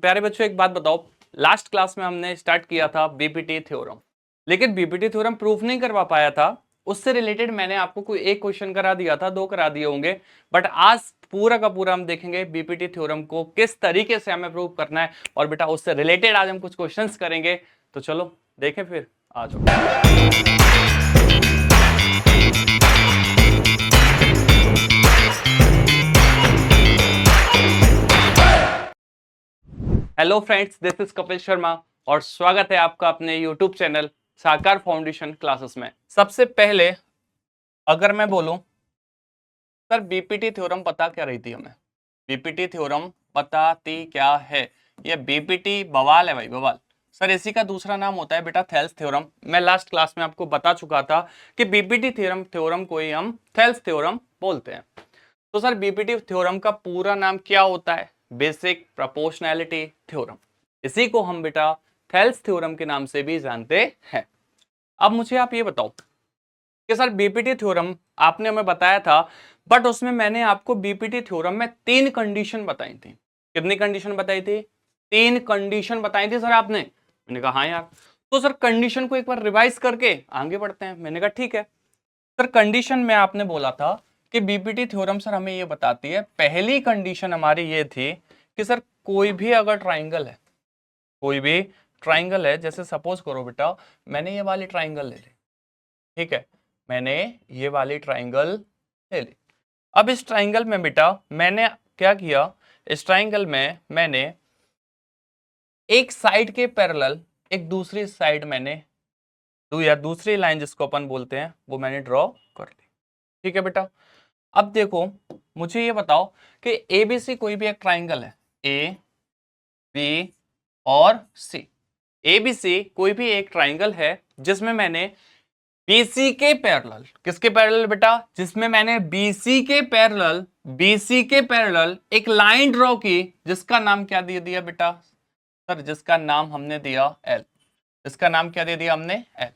प्यारे बच्चों एक बात बताओ, लास्ट क्लास में हमने स्टार्ट किया था बीपीटी थ्योरम, लेकिन बीपीटी थ्योरम प्रूफ नहीं करवा पाया था। उससे रिलेटेड मैंने आपको कोई एक क्वेश्चन करा दिया था, 2 करा दिए होंगे, बट आज पूरा का पूरा हम देखेंगे बीपीटी थ्योरम को किस तरीके से हमें प्रूव करना है, और बेटा उससे रिलेटेड आज हम कुछ क्वेश्चंस करेंगे। तो चलो देखें फिर, आ जाओ। Hello friends, this is Kapil Sharma और स्वागत है आपका अपने यूट्यूब चैनल साकार फाउंडेशन क्लासेस में। सबसे पहले अगर मैं बोलूं सर बीपीटी थ्योरम पता क्या रही थी हमें, बीपीटी थ्योरम बताती क्या है? ये बीपीटी बवाल है भाई, बवाल। सर इसी का दूसरा नाम होता है बेटा थेल्स थ्योरम। मैं लास्ट क्लास में आपको बता चुका था कि बीपीटी थ्योरम को ही हम थेल्स थ्योरम बोलते हैं। तो सर बीपीटी थ्योरम का पूरा नाम क्या होता है? Basic proportionality theorem. इसी को हम बेटा थेल्स थ्योरम के नाम से भी जानते हैं। अब मुझे आप ये बताओ कि सर बीपीटी थ्योरम आपने हमें बताया था, बट उसमें मैंने आपको बीपीटी थ्योरम में 3 कंडीशन बताई थी। कितनी कंडीशन बताई थी? 3 कंडीशन बताई थी सर आपने। मैंने कहा हाँ यार, तो सर कंडीशन को एक बार रिवाइज करके आगे बढ़ते हैं। मैंने कहा ठीक है सर। कंडीशन में आपने बोला था कि बीपीटी थ्योरम सर हमें ये बताती है, पहली कंडीशन हमारी ये थी कि सर कोई भी अगर ट्राइंगल है, कोई भी ट्राइंगल है, जैसे सपोज करो बेटा मैंने ये वाली ट्राइंगल ले ली, ठीक है, मैंने ये वाली ट्राइंगल ले ली। अब इस ट्राइंगल में बेटा मैंने क्या किया, इस ट्राइंगल में मैंने एक साइड के पैरेलल एक दूसरी साइड मैंने या दूसरी लाइन जिसको अपन बोलते हैं वो मैंने ड्रॉ कर ली। ठीक है बेटा, अब देखो मुझे ये बताओ कि एबीसी कोई भी एक ट्राइंगल है, ए बी और सी। एबीसी कोई भी एक ट्राइंगल है जिसमें मैंने बीसी के पैरेलल, किसके पैरेलल बेटा? जिसमें मैंने बीसी के पैरेलल एक लाइन ड्रॉ की, जिसका नाम क्या दे दिया बेटा? सर जिसका नाम हमने दिया एल। इसका नाम क्या दे दिया हमने? एल।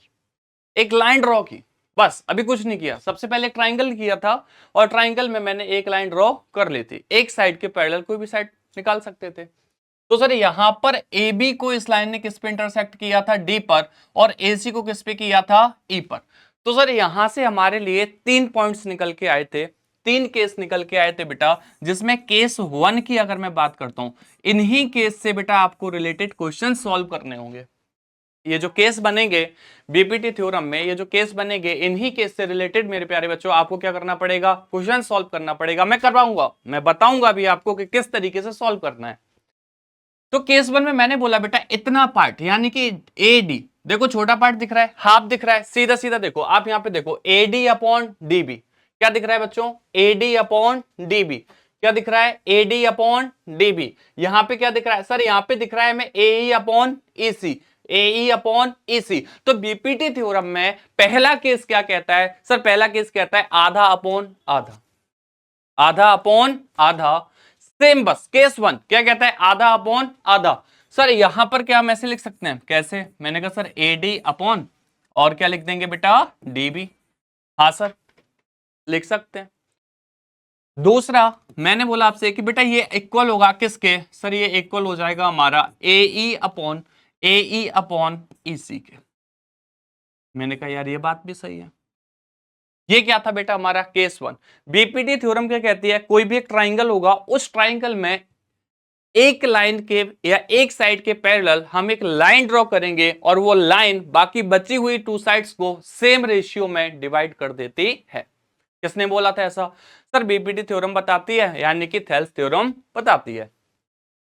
एक लाइन ड्रॉ की, बस अभी कुछ नहीं किया। सबसे पहले ट्राइंगल किया था और ट्राइंगल में मैंने एक लाइन ड्रॉ कर ली थी, एक साइड के पैरेलल कोई भी साइड निकाल सकते थे। तो सर यहां पर ए बी को इस लाइन ने किस पे इंटरसेक्ट किया था? डी पर, और ए सी को किस पे किया था? ई पर। तो सर यहां से हमारे लिए 3 पॉइंट्स निकल के आए थे, 3 केस निकल के आए थे बेटा, जिसमें केस 1 की अगर मैं बात करता हूं, इन्हीं केस से बेटा आपको रिलेटेड क्वेश्चन सॉल्व करने होंगे। ये जो केस बनेंगे बीपीटी थ्योरम में, ये जो केस बनेंगे, इन्हीं केस से रिलेटेड मेरे प्यारे बच्चों आपको क्या करना पड़ेगा? क्वेश्चन सॉल्व करना पड़ेगा। मैं करवाऊंगा, मैं बताऊंगा भी आपको कि किस तरीके से सॉल्व करना है। तो केस 1 में मैंने बोला बेटा इतना पार्ट, यानी कि ए डी, देखो छोटा पार्ट दिख रहा है, हाफ दिख रहा है, सीधा सीधा देखो आप यहां पे देखो, A D upon D B. क्या दिख रहा है बच्चों? A D upon D B. क्या दिख रहा है? A D upon D B. यहां पे क्या दिख रहा है सर? यहां पे दिख रहा है मैं ए ई अपॉन ई सी, ए ई अपॉन ई सी। तो बीपीटी थ्योरम में पहला केस क्या कहता है सर? पहला केस कहता है आधा अपॉन आधा, आधा अपॉन आधा। सेम बस केस 1 क्या कहता है? आधा अपॉन आधा। सर यहां पर क्या हम ऐसे लिख सकते हैं? कैसे? मैंने कहा सर ए डी अपॉन, और क्या लिख देंगे बेटा? D B. हाँ सर लिख सकते हैं। दूसरा मैंने बोला आपसे कि बेटा ये इक्वल होगा किसके? सर ये इक्वल हो जाएगा हमारा ए ई अपॉन ई सी के। मैंने कहा यार ये बात भी सही है। ये क्या था बेटा हमारा? केस 1। बीपीटी थ्योरम क्या कहती है? कोई भी एक ट्राइंगल होगा, उस ट्राइंगल में एक लाइन के या एक साइड के पैरेलल हम एक लाइन ड्रॉ करेंगे, और वो लाइन बाकी बची हुई 2 साइड्स को सेम रेशियो में डिवाइड कर देती है। किसने बोला था ऐसा? सर बीपीटी थ्योरम बताती है, यानी कि थेल्स थ्योरम बताती है।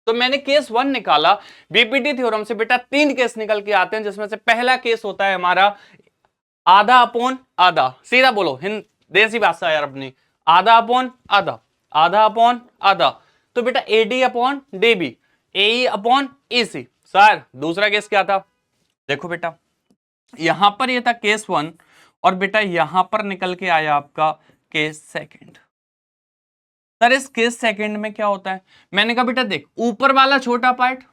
तो मैंने केस 1 निकाला। बीपीटी थ्योरम से बेटा 3 केस निकल के आते हैं, जिसमें से पहला केस होता है हमारा आधा अपॉन आधा। सीधा बोलो, हिंद देसी भाषा यार अपनी, आधा अपॉन आधा, आधा अपॉन आधा। तो बेटा एडी अपॉन डीबी, ए अपॉन ईसी। सर दूसरा केस क्या था? देखो बेटा यहां पर ये था केस 1, और बेटा यहां पर निकल के आया आपका केस 2। सर इस केस 2 में क्या होता है? मैंने कहा बेटा देख, ऊपर वाला छोटा पार्ट,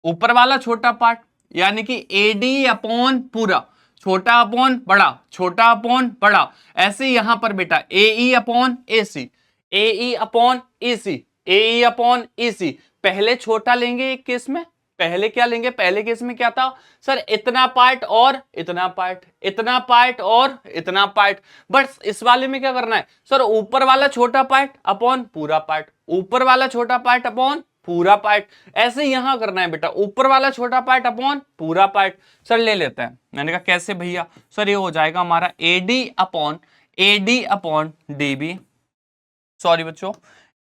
ऊपर वाला छोटा पार्ट यानी कि एडी अपॉन पूरा, छोटा अपॉन बड़ा, छोटा अपॉन बड़ा। ऐसे यहां पर बेटा ए ई अपॉन ए सी, ए ई अपॉन ए सी, AE अपॉन EC। पहले छोटा लेंगे एक केस में, पहले क्या लेंगे, पहले केस में क्या था सर, इतना पार्ट और इतना पार्ट, इतना पार्ट और इतना पार्ट। बट इस वाले में क्या करना है सर, ऊपर वाला छोटा पार्ट अपॉन पूरा पार्ट, ऊपर वाला छोटा पार्ट अपॉन पूरा पार्ट। ऐसे यहां करना है बेटा, ऊपर वाला छोटा पार्ट अपॉन पूरा पार्ट। सर ले लेते हैं, मैंने कहा कैसे भैया, सर ये हो जाएगा हमारा AD अपॉन DB, सॉरी बच्चों,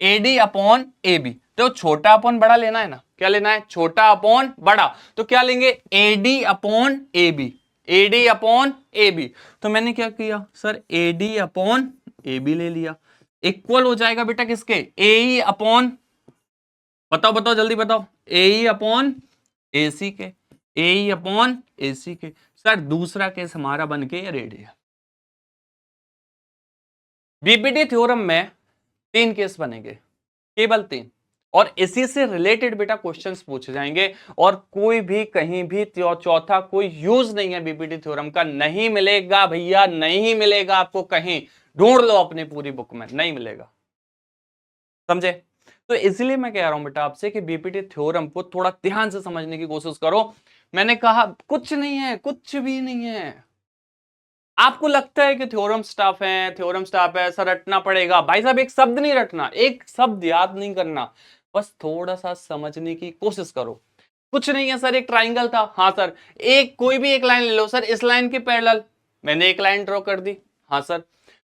AD अपॉन AB। तो छोटा अपॉन बड़ा लेना है ना, क्या लेना है, छोटा अपॉन बड़ा। तो क्या लेंगे, AD upon AB, AD upon AB। तो मैंने क्या किया सर, AD अपॉन AB ले लिया, इक्वल हो जाएगा बेटा किसके, AE अपॉन, बताओ बताओ जल्दी बताओ, AE अपॉन AC के, AE अपॉन AC के। सर दूसरा केस हमारा बन के रेडी है। बीपीटी थ्योरम में 3 केस बनेंगे, केवल 3, और इसी से रिलेटेड बेटा क्वेश्चंस पूछे जाएंगे, और कोई भी कहीं भी चौथा कोई यूज नहीं है बीपीटी थ्योरम का, नहीं मिलेगा भैया, नहीं मिलेगा आपको कहीं, ढूंढ लो अपनी पूरी बुक में, नहीं मिलेगा, समझे। तो इसलिए मैं कह रहा हूं बेटा आपसे कि बीपीटी थ्योरम को थोड़ा ध्यान से समझने की कोशिश करो। मैंने कहा कुछ नहीं है, कुछ भी नहीं है। आपको लगता है कि थ्योरम स्टफ है, थ्योरम स्टफ है सर, रटना पड़ेगा, भाई साहब एक शब्द नहीं रटना, एक शब्द याद नहीं करना, बस थोड़ा सा समझने की कोशिश करो। कुछ नहीं है सर, एक ट्राइंगल था, हाँ सर, एक कोई भी एक लाइन ले लो सर, इस लाइन के पैरेलल मैंने एक लाइन ड्रॉ कर दी, हाँ सर,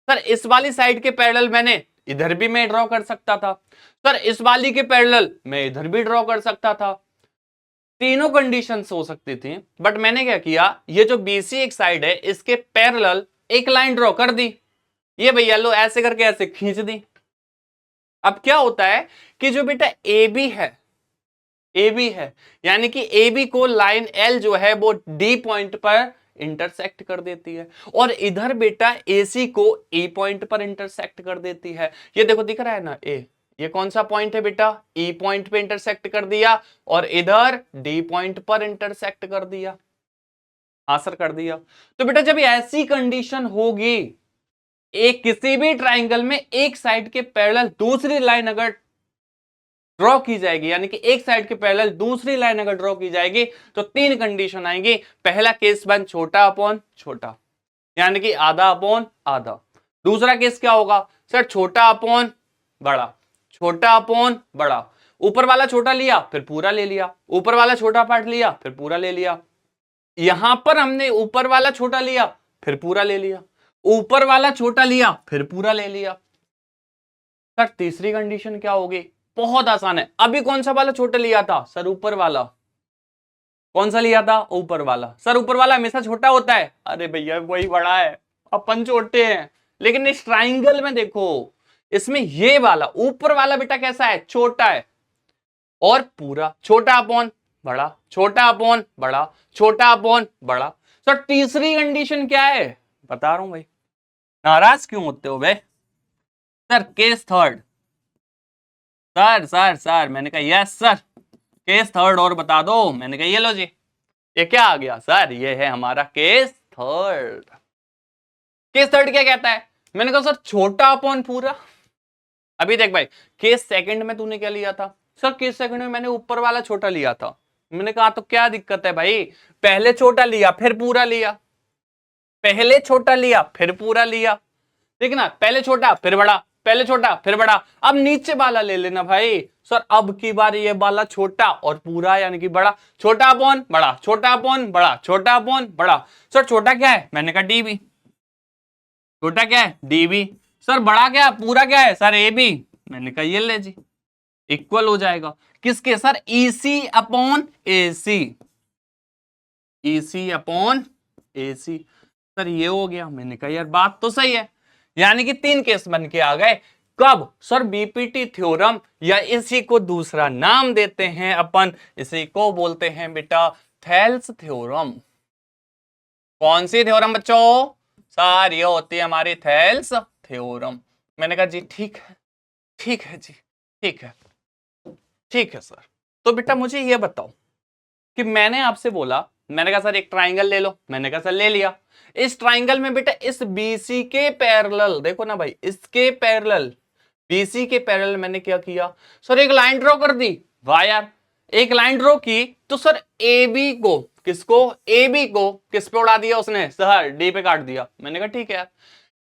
सर इस वाली साइड के पैरेलल मैंने इधर भी मैं ड्रॉ कर सकता था, सर इस वाली के पैरेलल मैं इधर भी ड्रॉ कर सकता था, तीनों कंडीशंस हो सकती थी। बट मैंने क्या किया, ये जो BC एक साइड है इसके पैरेलल एक लाइन ड्रॉ कर दी, ये भैया लो ऐसे करके ऐसे खींच दी। अब क्या होता है कि जो बेटा AB है यानी कि AB को लाइन L जो है वो D पॉइंट पर इंटरसेक्ट कर देती है, और इधर बेटा AC को E पॉइंट पर इंटरसेक्ट कर देती है। ये देखो दिख रहा है ना, ये कौन सा पॉइंट है बेटा, E पॉइंट पे इंटरसेक्ट कर दिया, और इधर D पॉइंट पर इंटरसेक्ट कर दिया, हाँ सर कर दिया। तो बेटा जब ऐसी कंडीशन होगी, एक किसी भी ट्राइंगल में एक साइड के पैरेलल दूसरी लाइन अगर ड्रॉ की जाएगी, यानी कि एक साइड के पैरेलल दूसरी लाइन अगर ड्रॉ की जाएगी, तो 3 कंडीशन आएंगी। पहला केस बन छोटा अपॉन छोटा, यानी कि आधा अपॉन आधा। दूसरा केस क्या होगा सर, छोटा अपॉन बड़ा, छोटा अपॉन बड़ा, ऊपर वाला छोटा लिया फिर पूरा ले लिया, ऊपर वाला छोटा पार्ट लिया फिर पूरा ले लिया, यहां पर हमने ऊपर वाला छोटा लिया फिर पूरा ले लिया, ऊपर वाला छोटा लिया फिर पूरा ले लिया। सर तीसरी कंडीशन क्या होगी, बहुत आसान है, अभी कौन सा वाला छोटा लिया था सर, ऊपर वाला, कौन सा लिया था, ऊपर वाला। सर ऊपर वाला हमेशा छोटा होता है, अरे भैया वही बड़ा है, अपन छोटे हैं। लेकिन इस ट्राइंगल में देखो, इसमें ये वाला ऊपर वाला बेटा कैसा है, छोटा है, और पूरा छोटा अपॉन बड़ा, छोटा अपॉन बड़ा, छोटा अपॉन बड़ा। सर तीसरी कंडीशन क्या है, बता रहा हूं भाई, नाराज क्यों होते हो भाई। सर केस थर्ड, सर मैंने कहा यस सर, केस थर्ड और बता दो, मैंने कहा ये लो जी, ये क्या आ गया सर, ये है हमारा केस थर्ड। केस थर्ड क्या कहता है, मैंने कहा सर छोटा अपॉन पूरा। अभी देख भाई, केस सेकंड में तूने क्या लिया था सर, केस सेकंड में मैंने ऊपर वाला छोटा लिया था, मैंने कहा तो क्या दिक्कत है भाई, पहले छोटा लिया फिर पूरा लिया, पहले छोटा लिया फिर पूरा लिया, ठीक ना, पहले छोटा फिर बड़ा, पहले छोटा फिर बड़ा, अब नीचे वाला ले लेना भाई। सर अब की बार ये वाला छोटा और पूरा यानी कि बड़ा, छोटा अपॉन बड़ा, छोटा अपॉन बड़ा, छोटा अपॉन बड़ा। सर छोटा क्या है, मैंने कहा DB, छोटा क्या है DB, सर बड़ा क्या है, पूरा क्या है सर AB, मैंने कहा ये ले जी, इक्वल हो जाएगा किसके sir, EC upon AC, EC upon AC। Sir ये हो गया, मैंने कहा यार बात तो सही है, यानी कि 3 केस बन के आ गए। कब सर, बीपीटी थ्योरम, या इसी को दूसरा नाम देते हैं अपन, इसी को बोलते हैं बेटा थेल्स थ्योरम। कौन सी थ्योरम बच्चों, सर ये होती है हमारी थेल्स थ्योरम। मैंने कहा जी ठीक है, ठीक है जी, ठीक है, ठीक है सर। तो बेटा मुझे ये बताओ कि मैंने आपसे बोला, मैंने कहा सर एक ट्राइंगल ले लो, मैंने कहा सर ले लिया, इस ट्राइंगल में बेटा इस BC के पैरेलल, देखो ना भाई, इसके पैरेलल BC के पैरेलल मैंने क्या किया सर, एक लाइन ड्रॉ कर दी। वाह यार, एक लाइन ड्रॉ की तो सर AB को, किसको, AB को किस पे उड़ा दिया उसने सर, D पे काट दिया। मैंने कहा ठीक है यार।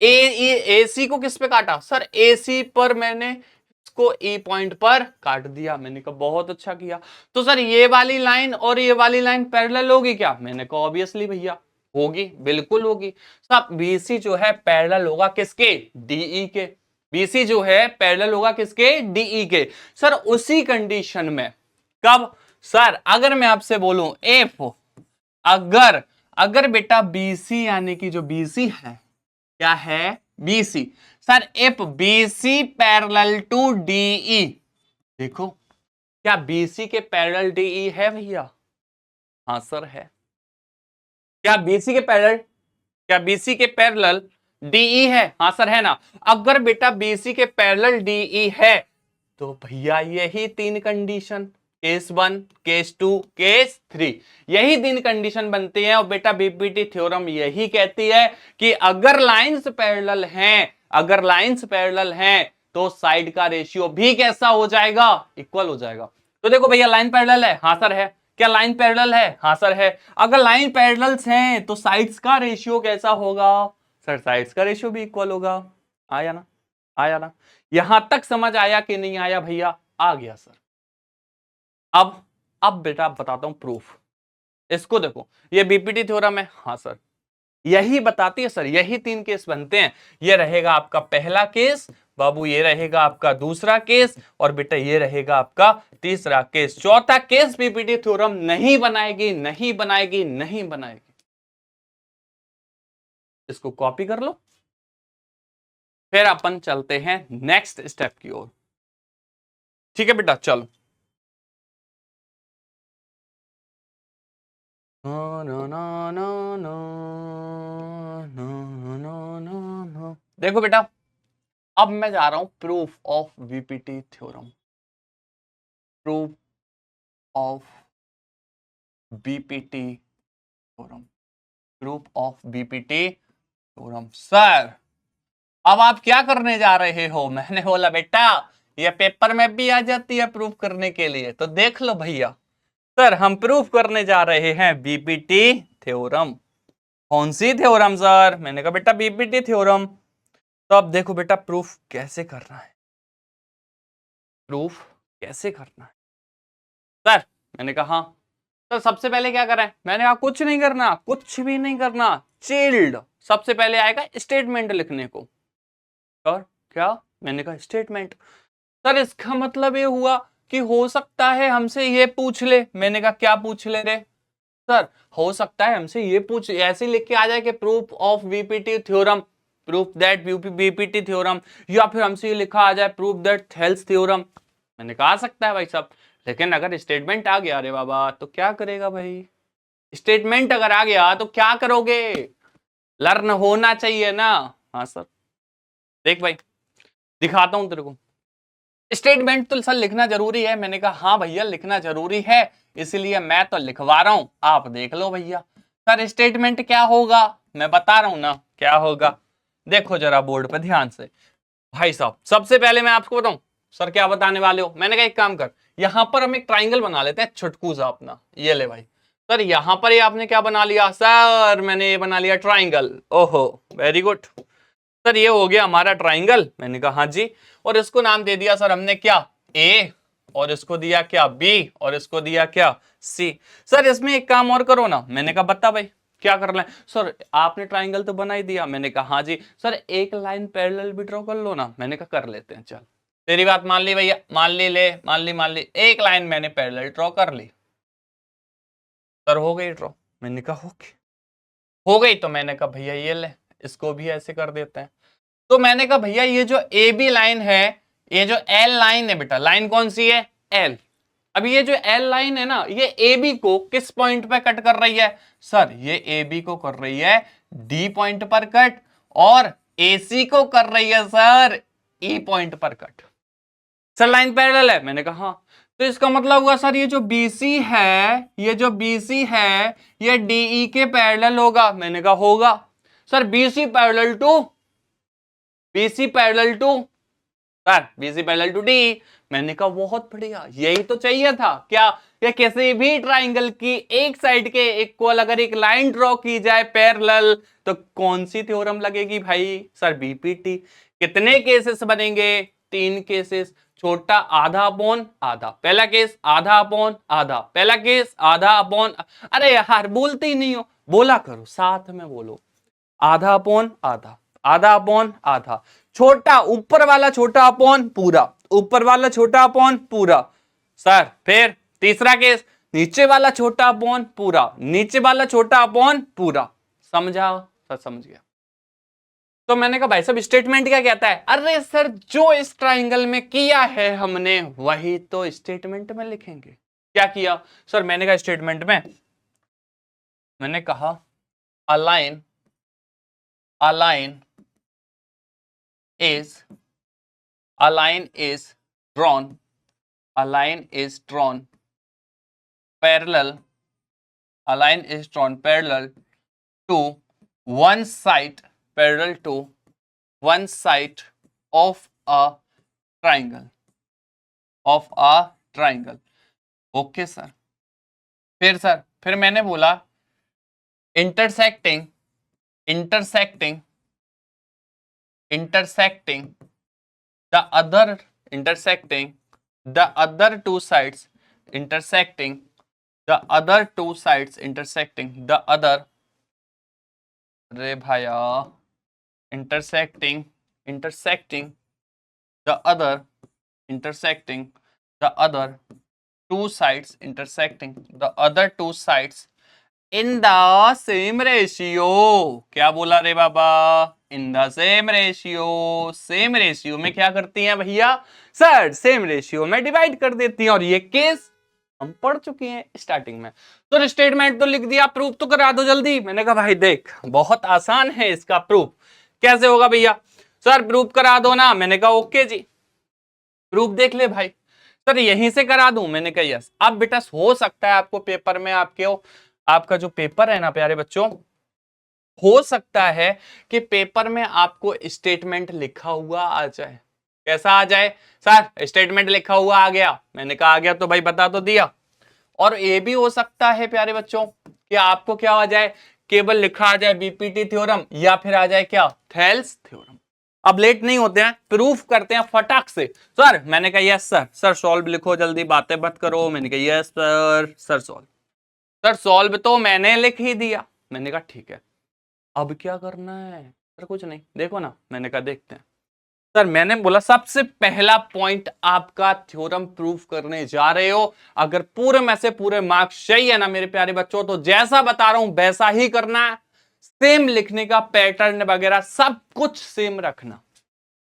AC को किस पे काटा सर, AC पर मैंने इसको E पॉइंट पर काट दिया। मैंने कहा बहुत अच्छा किया। तो सर ये वाली लाइन और ये वाली लाइन पैरेलल होगी क्या? मैंने कहा ऑब्वियसली भैया होगी, बिल्कुल होगी। सब BC जो है पैरेलल होगा किसके, DE के। BC जो है पैरेलल होगा किसके, DE के। सर उसी कंडीशन में कब सर, अगर मैं आपसे बोलूं इफ, अगर बेटा BC यानी कि जो BC है क्या है, BC sir, if BC parallel to DE, देखो क्या BC के पैरेलल DE है भैया? हाँ सर है। क्या BC के पैरेलल, क्या BC के पैरेलल DE है? हाँ सर है ना। अगर बेटा BC के पैरेलल DE है तो भैया यही तीन कंडीशन, केस 1, केस 2, केस 3, यही तीन कंडीशन बनती है। और बेटा बीपीटी थ्योरम यही कहती है कि अगर लाइंस पैरेलल हैं, अगर लाइंस पैरेलल हैं तो साइड का रेशियो भी कैसा हो जाएगा, इक्वल हो जाएगा। तो देखो भैया लाइन पैरेलल है, हाँ सर है। क्या लाइन पैरेलल है? हाँ सर है। अगर लाइन पैरेलल्स हैं तो साइड्स का रेशियो कैसा होगा सर, साइड्स का रेशियो भी इक्वल होगा। आया ना, आया ना। यहां तक समझ आया कि नहीं आया भैया? आ गया सर। अब बेटा बताता हूं प्रूफ। इसको देखो, ये बीपीटी थ्योरम है, हाँ सर यही बताती है सर, यही तीन केस बनते हैं। ये रहेगा आपका पहला केस बाबू, ये रहेगा आपका दूसरा केस, और बेटा ये रहेगा आपका तीसरा केस। चौथा केस बीपीटी थ्योरम नहीं बनाएगी, नहीं बनाएगी, नहीं बनाएगी। इसको कॉपी कर लो, फिर अपन चलते हैं नेक्स्ट स्टेप की ओर। ठीक है बेटा, चलो। देखो बेटा, अब मैं जा रहा हूं proof of BPT theorem. Proof of BPT theorem, proof of BPT theorem. Sir अब आप क्या करने जा रहे हो? मैंने बोला बेटा ये पेपर में भी आ जाती है प्रूफ करने के लिए, तो देख लो भैया। सर हम प्रूफ करने जा रहे हैं बीपीटी थ्योरम। कौन सी थ्योरम सर? मैंने कहा बेटा बीपीटी थ्योरम। तो अब देखो बेटा प्रूफ कैसे करना है, प्रूफ कैसे करना है सर? मैंने कहा हाँ सर। सबसे पहले क्या करें? मैंने कहा कुछ नहीं करना, कुछ भी नहीं करना, चिल्ड। सबसे पहले आएगा स्टेटमेंट लिखने को। और क्या? मैंने कहा स्टेटमेंट। सर इसका मतलब ये हुआ कि हो सकता है हमसे ये पूछ ले। मैंने कहा क्या पूछ ले रे? सर हो सकता है हमसे ये पूछ, ऐसे लिख के आ जाए कि proof of BPT theorem, proof that BPT theorem, या फिर हमसे ये लिखा आ जाए प्रूफ दैट थेल्स थ्योरम। मैंने कहा आ सकता है भाई साहब, लेकिन अगर स्टेटमेंट आ गया रे बाबा तो क्या करेगा भाई? स्टेटमेंट अगर आ गया तो क्या करोगे? लर्न होना चाहिए ना। हाँ सर देख भाई दिखाता हूं तेरे को। स्टेटमेंट तो सर लिखना जरूरी है। मैंने कहा हाँ भैया लिखना जरूरी है, इसलिए मैं तो लिखवा रहा हूं, आप देख लो भैया। सर स्टेटमेंट क्या होगा? मैं बता रहा हूं ना क्या होगा। देखो जरा बोर्ड पे ध्यान से भाई साहब। सबसे पहले मैं आपको बताऊं सर क्या बताने वाले हो। मैंने कहा एक काम कर, यहां पर हम एक ट्राइंगल बना लेते हैं छुटकू सा अपना। ये ले भाई सर, यहां पर ये आपने क्या बना लिया सर? मैंने ये बना लिया ट्राइंगल। ओहो वेरी गुड सर, ये हो गया हमारा ट्राइंगल। मैंने कहा हाँ जी। और इसको नाम दे दिया सर हमने क्या, ए, और इसको दिया क्या बी, और इसको दिया क्या सी। सर इसमें एक काम और करो ना। मैंने कहा बता भाई क्या कर लें? सर आपने ट्राइंगल तो बना ही दिया। मैंने कहा हाँ जी। सर एक लाइन पैरेलल भी ड्रॉ कर लो ना। मैंने कहा कर लेते हैं, चल तेरी बात मान ली भैया, मान ली, ले मान ली। एक लाइन मैंने पैरेलल ड्रॉ कर ली सर, हो गई ड्रॉ। मैंने कहा ओके हो गई। तो मैंने कहा भैया ये ले, इसको भी ऐसे कर देते हैं। तो मैंने कहा भैया ये जो ए बी लाइन है, ये जो एल लाइन है बेटा, लाइन कौन सी है? एल। अब ये जो एल लाइन है ना, ये ए बी को किस पॉइंट पे कट कर रही है? सर ये ए बी को कर रही है डी पॉइंट पर कट, और ए सी को कर रही है सर ई पॉइंट पर कट। सर लाइन पैरेलल है। मैंने कहा हाँ। तो इसका मतलब हुआ सर ये जो BC है, ये जो BC है ये DE के पैरेलल होगा। मैंने कहा होगा। Sir BC parallel to sir BC parallel to D. मैंने कहा बहुत बढ़िया, यही तो चाहिए था क्या, या किसी भी ट्राइंगल की एक साइड के इक्वल अगर एक लाइन ड्रॉ की जाए पैरेलल तो कौन सी थ्योरम लगेगी भाई, सर बीपीटी। कितने केसेस बनेंगे, 3 केसेस। छोटा आधा अपॉन आधा, पहला केस आधा अपॉन आधा, पहला केस आधा अपॉन, अरे यार बोलते ही नहीं हो, बोला करो साथ में बोलो, आधा अपॉन आधा, आधा अपॉन आधा, छोटा ऊपर वाला छोटा अपॉन पूरा, ऊपर वाला छोटा अपॉन पूरा। सर फिर तीसरा केस, नीचे वाला छोटा अपॉन पूरा, नीचे वाला छोटा अपॉन पूरा। समझा, सर समझ गया। तो मैंने कहा भाई साहब स्टेटमेंट क्या कहता है, अरे सर जो इस ट्राइंगल में किया है हमने वही तो स्टेटमेंट में लिखेंगे। क्या किया सर, मैंने कहा स्टेटमेंट में मैंने कहा align, align is a line is drawn, a line is drawn parallel, a line is drawn parallel to one side, parallel to one side of a triangle, of a triangle. Okay sir. फिर मैंने बोला intersecting, intersecting, intersecting the other, intersecting the other two sides, intersecting the other two sides, intersecting the other, रे भाया, intersecting, intersecting the other, intersecting the other two sides, intersecting the other two sides in the same ratio। क्या बोला रे बाबा, in the same ratio. Same ratio में क्या करती हैं भैया, सर सेम रेशियो में डिवाइड कर देती हैं, और ये केस हम पढ़ चुके हैं स्टार्टिंग में। तो स्टेटमेंट तो लिख दिया, प्रूफ तो करा दो जल्दी। मैंने कहा भाई देख बहुत आसान है इसका प्रूफ। कैसे होगा भैया, सर प्रूफ करा दो ना। मैंने कहा ओके जी, प्रूफ देख ले भाई। सर यहीं से करा दूं, मैंने कहा यस। अब बेटा हो सकता है आपको पेपर में, आपका जो पेपर है ना प्यारे बच्चों, हो सकता है कि पेपर में आपको स्टेटमेंट लिखा हुआ आ जाए। कैसा आ जाए, सर स्टेटमेंट लिखा हुआ आ गया। मैंने कहा आ गया तो भाई बता तो दिया। और ये भी हो सकता है प्यारे बच्चों कि आपको क्या आ जाए, केवल लिखा आ जाए बीपीटी थ्योरम, या फिर आ जाए क्या, थेल्स थ्योरम। अब लेट नहीं होते हैं, प्रूफ करते हैं फटाक से। सर मैंने कहा यस सर। सर सॉल्व लिखो जल्दी, बातें मत करो। मैंने कहा yes sir. Sir solve, sir solve तो मैंने लिख ही दिया। मैंने कहा ठीक है, अब क्या करना है, सर कुछ नहीं, देखो ना। मैंने कहा देखते हैं। सर मैंने बोला सबसे पहला पॉइंट आपका थ्योरम प्रूफ करने जा रहे हो, अगर पूरे में से पूरे मार्क्स चाहिए ना मेरे प्यारे बच्चों, तो जैसा बता रहा हूं वैसा ही करना है। सेम लिखने का पैटर्न वगैरह सब कुछ सेम रखना,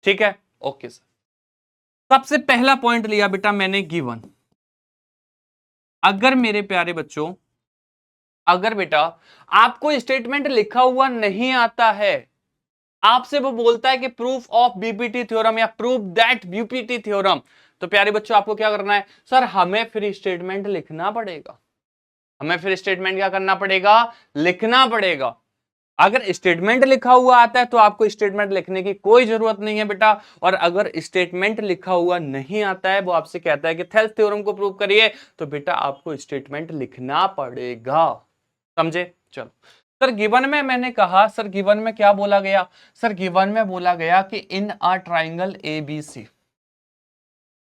ठीक है। ओके सर, सबसे पहला पॉइंट लिया बेटा मैंने गिवन। अगर मेरे प्यारे बच्चों, अगर बेटा आपको स्टेटमेंट लिखा हुआ नहीं आता है, आपसे वो बोलता है कि प्रूफ ऑफ बीपीटी थ्योरम या प्रूफ दैट बीपीटी थ्योरम, तो प्यारे बच्चों आपको क्या करना है, सर हमें फिर स्टेटमेंट लिखना पड़ेगा। हमें फिर स्टेटमेंट क्या करना पड़ेगा, लिखना पड़ेगा। अगर स्टेटमेंट लिखा हुआ आता है तो आपको स्टेटमेंट लिखने की कोई जरूरत नहीं है बेटा। और अगर स्टेटमेंट लिखा हुआ नहीं आता है, वो आपसे कहता है कि थेल्स थ्योरम को प्रूव करिए, तो बेटा आपको स्टेटमेंट लिखना पड़ेगा। समझे, चलो। सर गिवन में मैंने कहा, सर गिवन में क्या बोला गया, सर गिवन में बोला गया कि इन अ ट्राइंगल एबीसी,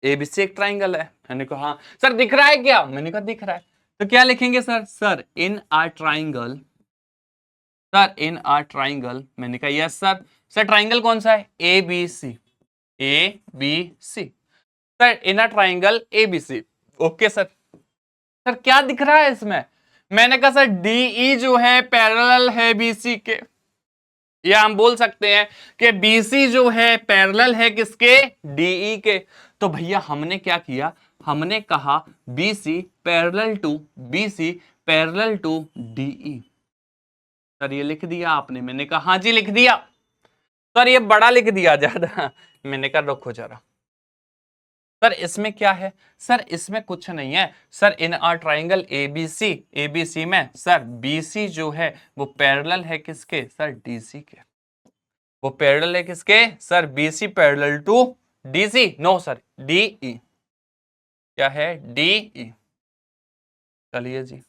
एबीसी एक ट्राइंगल है। मैंने कहा हाँ। सर दिख रहा है क्या, मैंने कहा दिख रहा है। तो क्या लिखेंगे sir, sir in a triangle, sir in a triangle. मैंने कहा यस सर। सर ट्राइंगल कौन सा है, A B C, A B C. Sir in a triangle A B C. Okay sir. Sir क्या दिख रहा है इसमें, मैंने कहा सर डीई जो है पैरेलल है बीसी के, या हम बोल सकते हैं कि बीसी जो है पैरेलल है किसके, डीई के। तो भैया हमने क्या किया, हमने कहा BC parallel to, BC parallel to DE. Sir ये लिख दिया आपने, मैंने कहा हाँ जी लिख दिया। सर ये बड़ा लिख दिया ज्यादा, मैंने कहा रुको जरा। सर इसमें क्या है, सर इसमें कुछ नहीं है। सर इन आर ट्राइंगल एबीसी, एबीसी में सर बीसी जो है वो पैरेलल है किसके, सर डीसी के। वो पैरेलल है किसके, sir BC parallel to DC no sir, DE क्या है, DE। चलिए जी,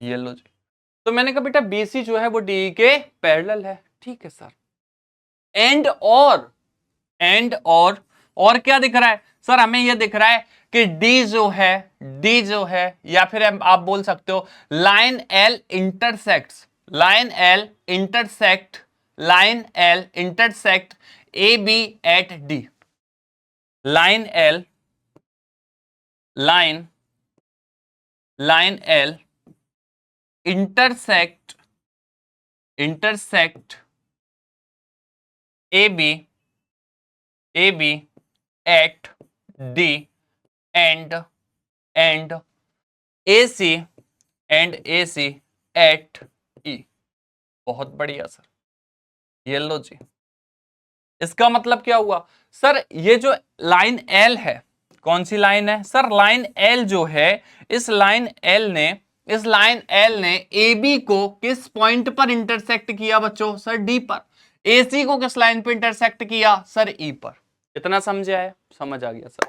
ये लो जी। तो मैंने कहा बेटा BC जो है वो DE के पैरेलल है, ठीक है सर। एंड और क्या दिख रहा है सर, हमें ये दिख रहा है कि D जो है या फिर आप बोल सकते हो line L intersect AB at D। Line L intersect AB at D and AC at E। बहुत बढ़िया सर, ये लो जी। इसका मतलब क्या हुआ सर, ये जो लाइन L है, कौन सी लाइन है सर, लाइन L जो है, इस लाइन L ने AB को किस पॉइंट पर इंटरसेक्ट किया बच्चों, सर D पर। AC को किस लाइन पर इंटरसेक्ट किया सर, E पर। इतना समझ आया, समझ आ गया सर।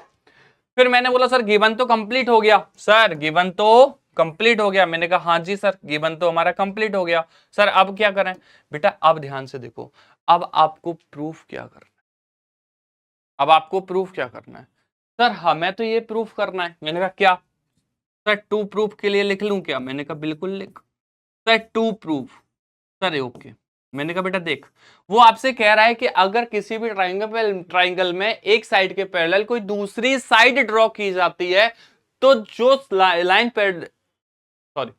फिर मैंने बोला सर गिवन तो कंप्लीट हो गया, सर गिवन तो कंप्लीट हो गया। मैंने कहा हाँ जी सर, गिवन तो हमारा कंप्लीट हो गया। सर अब क्या करें बेटा, अब ध्यान से देखो, अब आपको प्रूफ क्या करना है, अब आपको प्रूफ क्या करना है। सर हमें तो ये प्रूफ करना है। मैंने कहा क्या सर, टू प्रूफ के लिए लिख लूं क्या। मैंने कहा बिल्कुल लिख। Sir to proof, sir okay. मैंने कहा बेटा देख, वो आपसे कह रहा है कि अगर किसी भी ट्राइंगल में एक साइड के पैरेलल कोई दूसरी साइड ड्रॉ की जाती है, तो जो लाइन पर, सॉरी,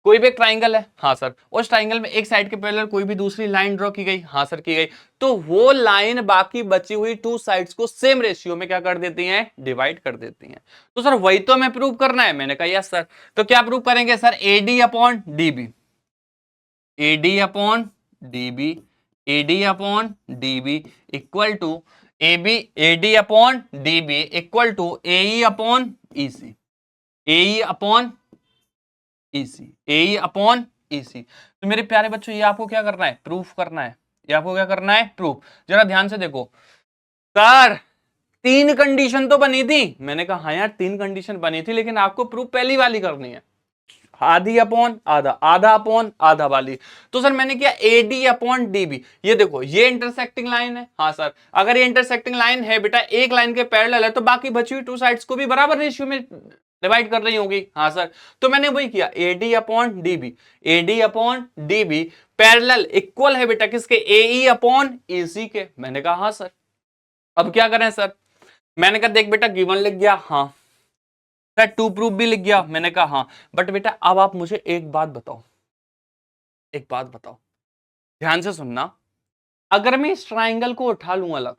कोई भी एक ट्राइंगल है, हाँ सर, उस ट्राइंगल में एक साइड के पैरेलल कोई भी दूसरी लाइन ड्रॉ की गई, हाँ सर की गई, तो वो लाइन बाकी बची हुई टू साइड्स को सेम रेशियो में क्या कर देती हैं, डिवाइड कर देती हैं। तो सर वही तो हमें प्रूव करना है। मैंने कहा यस सर। तो क्या प्रूव करेंगे sir, AD upon DB, AD upon DB equal to AD upon DB equal to AE upon EC, AE upon EC। तो मेरे प्यारे बच्चों, ये आपको क्या करना है, प्रूफ करना है। ये आपको क्या करना है, प्रूफ। जरा ध्यान से देखो सर, 3 कंडीशन तो बनी थी। मैंने कहा हाँ यार 3 कंडीशन बनी थी, लेकिन आपको प्रूफ पहली वाली करनी है, आधी अपॉन आधा, आधा अपॉन आधा वाली। तो सर मैंने किया AD अपॉन DB। ये देखो ये इंटरसेक्टिंग लाइन है, हाँ सर, अगर ये इंटरसेक्टिंग लाइन है बेटा, एक लाइन के पैरेलल है, तो बाकी बची हुई टू साइड्स को भी बराबर रेशियो में डिवाइड कर रही होगी, हाँ सर। तो मैंने वही किया, AD upon DB parallel equal है बेटा किसके, AE अपॉन EC के। मैंने कहा हाँ सर। अब क्या करें सर, मैंने कहा देख बेटा गिवन लिख गया, हाँ सर, टू प्रूफ भी लिख गया। मैंने कहा हाँ, बट बेटा अब आप मुझे एक बात बताओ, एक बात बताओ, ध्यान से सुनना। अगर मैं इस ट्राइंगल को उठा लूं अलग,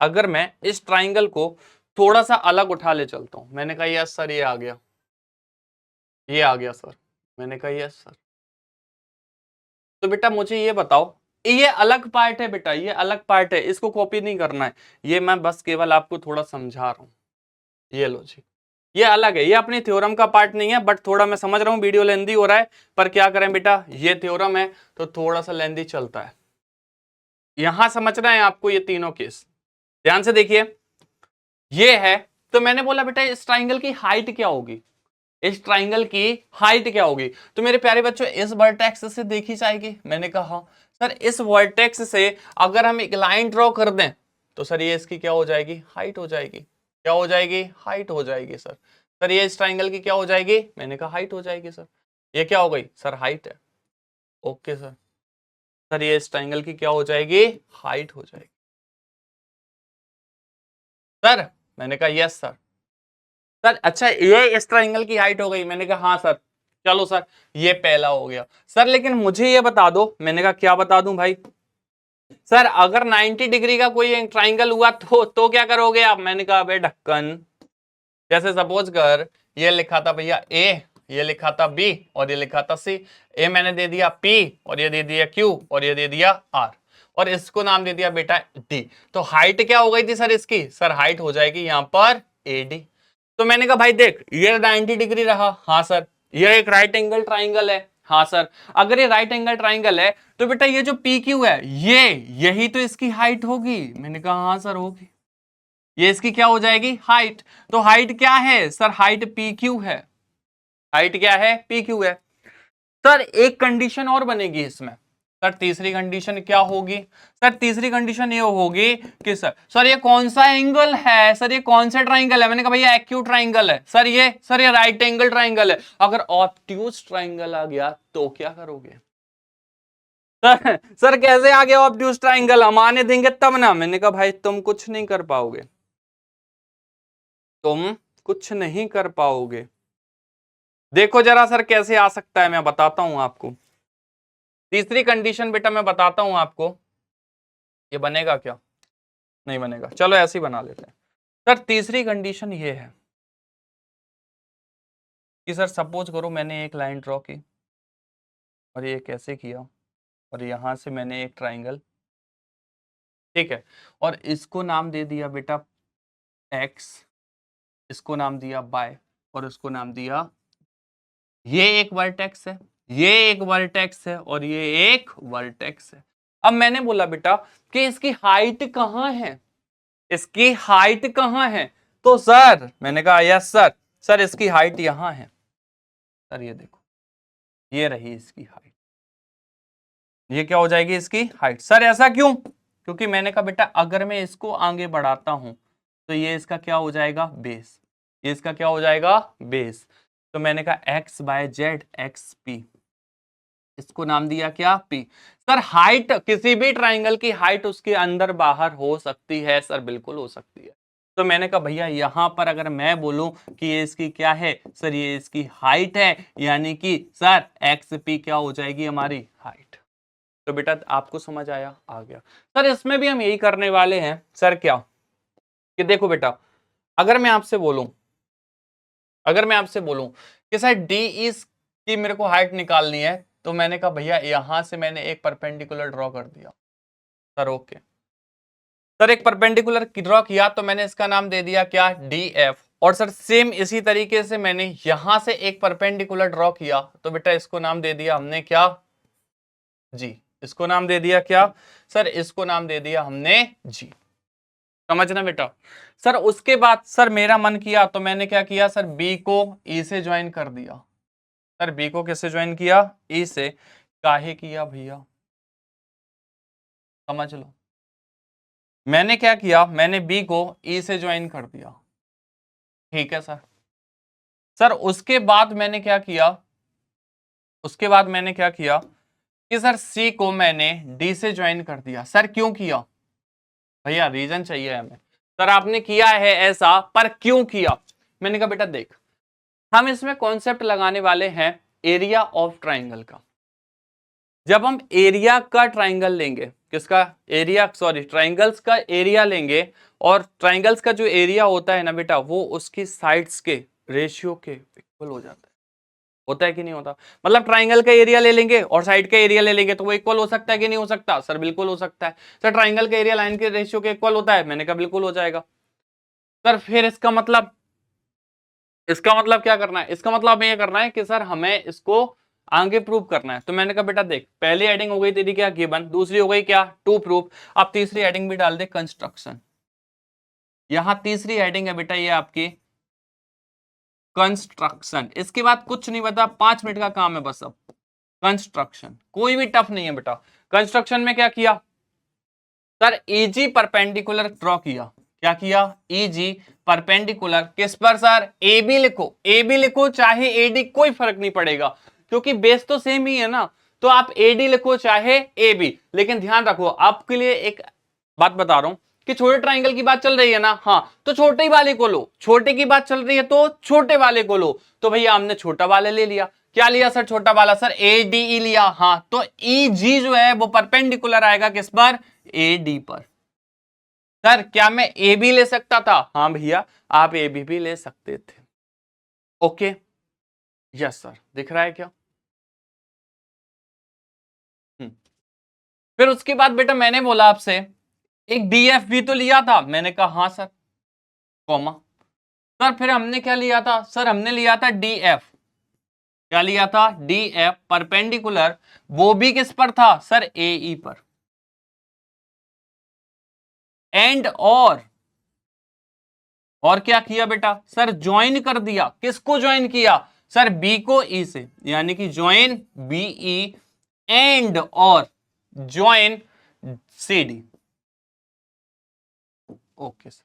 अगर मैं इस ट्राइंगल को थोड़ा सा अलग उठा ले चलता हूं। मैंने कहा यस सर, ये आ गया, ये आ गया सर। मैंने कहा यस सर। तो बेटा मुझे ये बताओ, ये अलग पार्ट है बेटा, ये अलग पार्ट है, इसको कॉपी नहीं करना है, ये मैं बस केवल आपको थोड़ा समझा रहा हूं। ये लो जी, ये अलग है, ये अपनी थ्योरम का पार्ट नहीं है, बट थोड़ा मैं समझ रहा हूं वीडियो लेंदी हो रहा है, पर क्या करें बेटा, ये थ्योरम है तो थोड़ा सा लेंदी चलता है। यहां समझना है आपको ये तीनों केस, ध्यान से देखिए। ये है, तो मैंने बोला बेटा इस ट्राइंगल की हाइट क्या होगी, इस ट्राइंगल की हाइट क्या होगी। तो मेरे प्यारे बच्चों इस वर्टेक्स से देखी जाएगी। मैंने कहा सर इस वर्टेक्स से अगर हम एक लाइन ड्रॉ कर दें, तो सर ये इसकी क्या हो जाएगी, हाइट हो जाएगी। क्या हो जाएगी, हाइट हो जाएगी सर। सर ये इस ट्राइंगल की क्या हो जाएगी, मैंने कहा हाइट हो जाएगी सर। ये क्या हो गई सर, हाइट है। ओके सर, सर ये इस ट्राइंगल की क्या हो जाएगी, हाइट हो जाएगी सर। मैंने कहा यस सर। सर अच्छा ये इस ट्राइंगल की हाइट हो गई। मैंने कहा हाँ सर। चलो सर ये पहला हो गया सर, लेकिन मुझे ये बता दो। मैंने कहा क्या बता दूं भाई, सर अगर 90 डिग्री का कोई ट्राइंगल हुआ तो क्या करोगे आप। मैंने कहा भाई ढक्कन, जैसे सपोज कर ये लिखा था भैया ए, ये लिखा था बी, और ये लिखा था सी। ए मैंने दे दिया पी, और ये दे दिया क्यू, और ये दे दिया आर, और इसको नाम दे दिया बेटा डी। तो हाइट क्या हो गई थी सर इसकी, सर हाइट हो जाएगी यहां पर AD। तो मैंने कहा भाई देख ये 90 डिग्री रहा, हाँ सर, ये एक राइट एंगल ट्राइंगल है, हाँ सर। अगर ये राइट एंगल ट्राइंगल है तो बेटा ये जो पी क्यू है यही तो इसकी हाइट होगी। मैंने कहा हाँ सर होगी, ये इसकी क्या हो जाएगी हाइट। तो हाइट क्या है सर, हाइट पी क्यू है। हाइट क्या है पी क्यू है। सर एक कंडीशन और बनेगी इसमें। सर तीसरी कंडीशन क्या होगी, सर तीसरी कंडीशन ये होगी कि सर ये कौन सा एंगल है, सर ये कौन सा ट्राइंगल है। मैंने कहा भैया एक्यूट ट्राइंगल है। सर ये राइट एंगल ट्राइंगल है। अगर ऑब्ट्यूज ट्राइंगल आ गया तो क्या करोगे। सर कैसे आ गया ऑब्ट्यूज ट्राइंगल, हम आने देंगे तब ना। मैंने कहा भाई तुम कुछ नहीं कर पाओगे, तुम कुछ नहीं कर पाओगे। देखो जरा सर कैसे आ सकता है, मैं बताता हूं आपको। तीसरी कंडीशन बेटा मैं बताता हूं आपको, ये बनेगा क्या, नहीं बनेगा, चलो ऐसे ही बना लेते हैं। सर तीसरी कंडीशन ये है कि सर सपोज करो मैंने एक लाइन ड्रॉ की और ये कैसे किया, और यहां से मैंने एक ट्राइंगल, ठीक है, और इसको नाम दे दिया बेटा एक्स, इसको नाम दिया बाय, और इसको नाम दिया, ये एक वर्टेक्स है, ये एक वर्टेक्स है, और ये एक वर्टेक्स है। अब मैंने बोला बेटा कि इसकी हाइट कहां है, इसकी हाइट कहां है। तो सर मैंने कहा यस सर, सर इसकी हाइट यहां है। सर ये देखो, ये रही इसकी हाइट, ये क्या हो जाएगी इसकी हाइट। सर ऐसा क्यों, क्योंकि मैंने कहा बेटा अगर मैं इसको आगे बढ़ाता हूं तो ये इसका क्या हो जाएगा बेस, ये इसका क्या हो जाएगा बेस। तो मैंने कहा X by Z X P, इसको नाम दिया क्या पी। सर हाइट, किसी भी ट्राइंगल की हाइट उसके अंदर बाहर हो सकती है सर, बिल्कुल हो सकती है। तो मैंने कहा भैया यहां पर अगर मैं बोलूं कि ये इसकी क्या है सर, ये इसकी हाइट है, यानी कि सर एक्स पी क्या हो जाएगी हमारी हाइट। तो बेटा आपको समझ आया, आ गया। सर इसमें भी हम यही करने वाले हैं सर, क्या कि देखो बेटा अगर मैं आपसे बोलूं, अगर मैं आपसे बोलूं कि सर डी इज की मेरे को हाइट निकालनी है, तो मैंने कहा भैया यहां से मैंने एक परपेंडिकुलर ड्रॉ कर दिया। सर ओके, सर एक परपेंडिकुलर ड्रॉ किया तो मैंने इसका नाम दे दिया क्या डी एफ। और सर सेम इसी तरीके से मैंने यहां से एक परपेंडिकुलर ड्रॉ किया तो बेटा इसको नाम दे दिया हमने क्या जी, इसको नाम दे दिया क्या सर, इसको नाम दे दिया हमने जी। समझना बेटा। सर उसके बाद सर मेरा मन किया तो मैंने क्या किया सर, बी को ई से ज्वाइन कर दिया। सर बी को किससे ज्वाइन किया, ई से। काहे किया भैया, समझ लो। मैंने क्या किया, मैंने बी को ई से ज्वाइन कर दिया, ठीक है सर। सर उसके बाद मैंने क्या किया, उसके बाद मैंने क्या किया कि सर सी को मैंने डी से ज्वाइन कर दिया। सर क्यों किया भैया, रीजन चाहिए हमें। सर आपने किया है ऐसा, पर क्यों किया। मैंने कहा बेटा देख, हम इसमें कॉन्सेप्ट लगाने वाले हैं एरिया ऑफ ट्राइंगल का। जब हम एरिया का ट्राइंगल लेंगे, किसका एरिया, सॉरी ट्राइंगल्स का एरिया लेंगे, और ट्राइंगल्स का जो एरिया होता है ना बेटा, वो उसकी साइड्स के रेशियो के इक्वल हो जाता है। होता है कि नहीं होता, मतलब ट्राइंगल का एरिया ले लेंगे और साइड का एरिया ले लेंगे तो वो इक्वल हो सकता है कि नहीं हो सकता। सर बिल्कुल हो सकता है। सर ट्राइंगल का एरिया लाइन के रेशियो के इक्वल होता है, मैंने कहा बिल्कुल हो जाएगा। सर फिर इसका मतलब, इसका मतलब क्या करना है, इसका मतलब हमें ये करना है कि सर हमें इसको आगे प्रूव करना है। तो मैंने कहा बेटा देख, पहली हेडिंग हो गई तेरी क्या गिवन, दूसरी हो गई क्या टू प्रूफ, अब तीसरी हेडिंग भी डाल दे कंस्ट्रक्शन। यहां तीसरी हेडिंग है बेटा ये आपकी कंस्ट्रक्शन। इसके बाद कुछ नहीं बता, 5 मिनट का काम है बस। अब कंस्ट्रक्शन कोई भी टफ नहीं है बेटा। कंस्ट्रक्शन में क्या किया सर, इजी परपेंडिकुलर ड्रॉ किया। क्या किया, इजी परपेंडिकुलर, किस पर सर, ए बी लिखो, ए बी लिखो चाहे एडी, कोई फर्क नहीं पड़ेगा क्योंकि बेस तो सेम ही है ना। तो आप एडी लिखो चाहे ए बी, लेकिन ध्यान रखो आपके लिए एक बात बता रहा हूं कि छोटे ट्राइंगल की बात चल रही है ना, हाँ तो छोटे ही वाले को लो, छोटे की बात चल रही है तो छोटे वाले को लो। तो भैया हमने छोटा वाले ले लिया। क्या लिया सर, छोटा वाला, सर ए डी ई लिया, हाँ तो ई जी जो है वो परपेंडिकुलर आएगा किस पर, ए डी पर। सर क्या मैं ए बी ले सकता था, हाँ भैया आप ए बी भी ले सकते थे। ओके यस सर, दिख रहा है क्या। फिर उसके बाद बेटा मैंने बोला आपसे एक डी एफ भी तो लिया था, मैंने कहा हाँ सर, कॉमा। सर फिर हमने क्या लिया था, सर हमने लिया था डी एफ, क्या लिया था, डी एफ परपेंडिकुलर, वो भी किस पर था सर, ए ई पर, एंड और क्या किया बेटा सर, ज्वाइन कर दिया, किसको ज्वाइन किया सर, बी को ई से, यानी कि ज्वाइन बी ई एंड और join C D. Okay sir,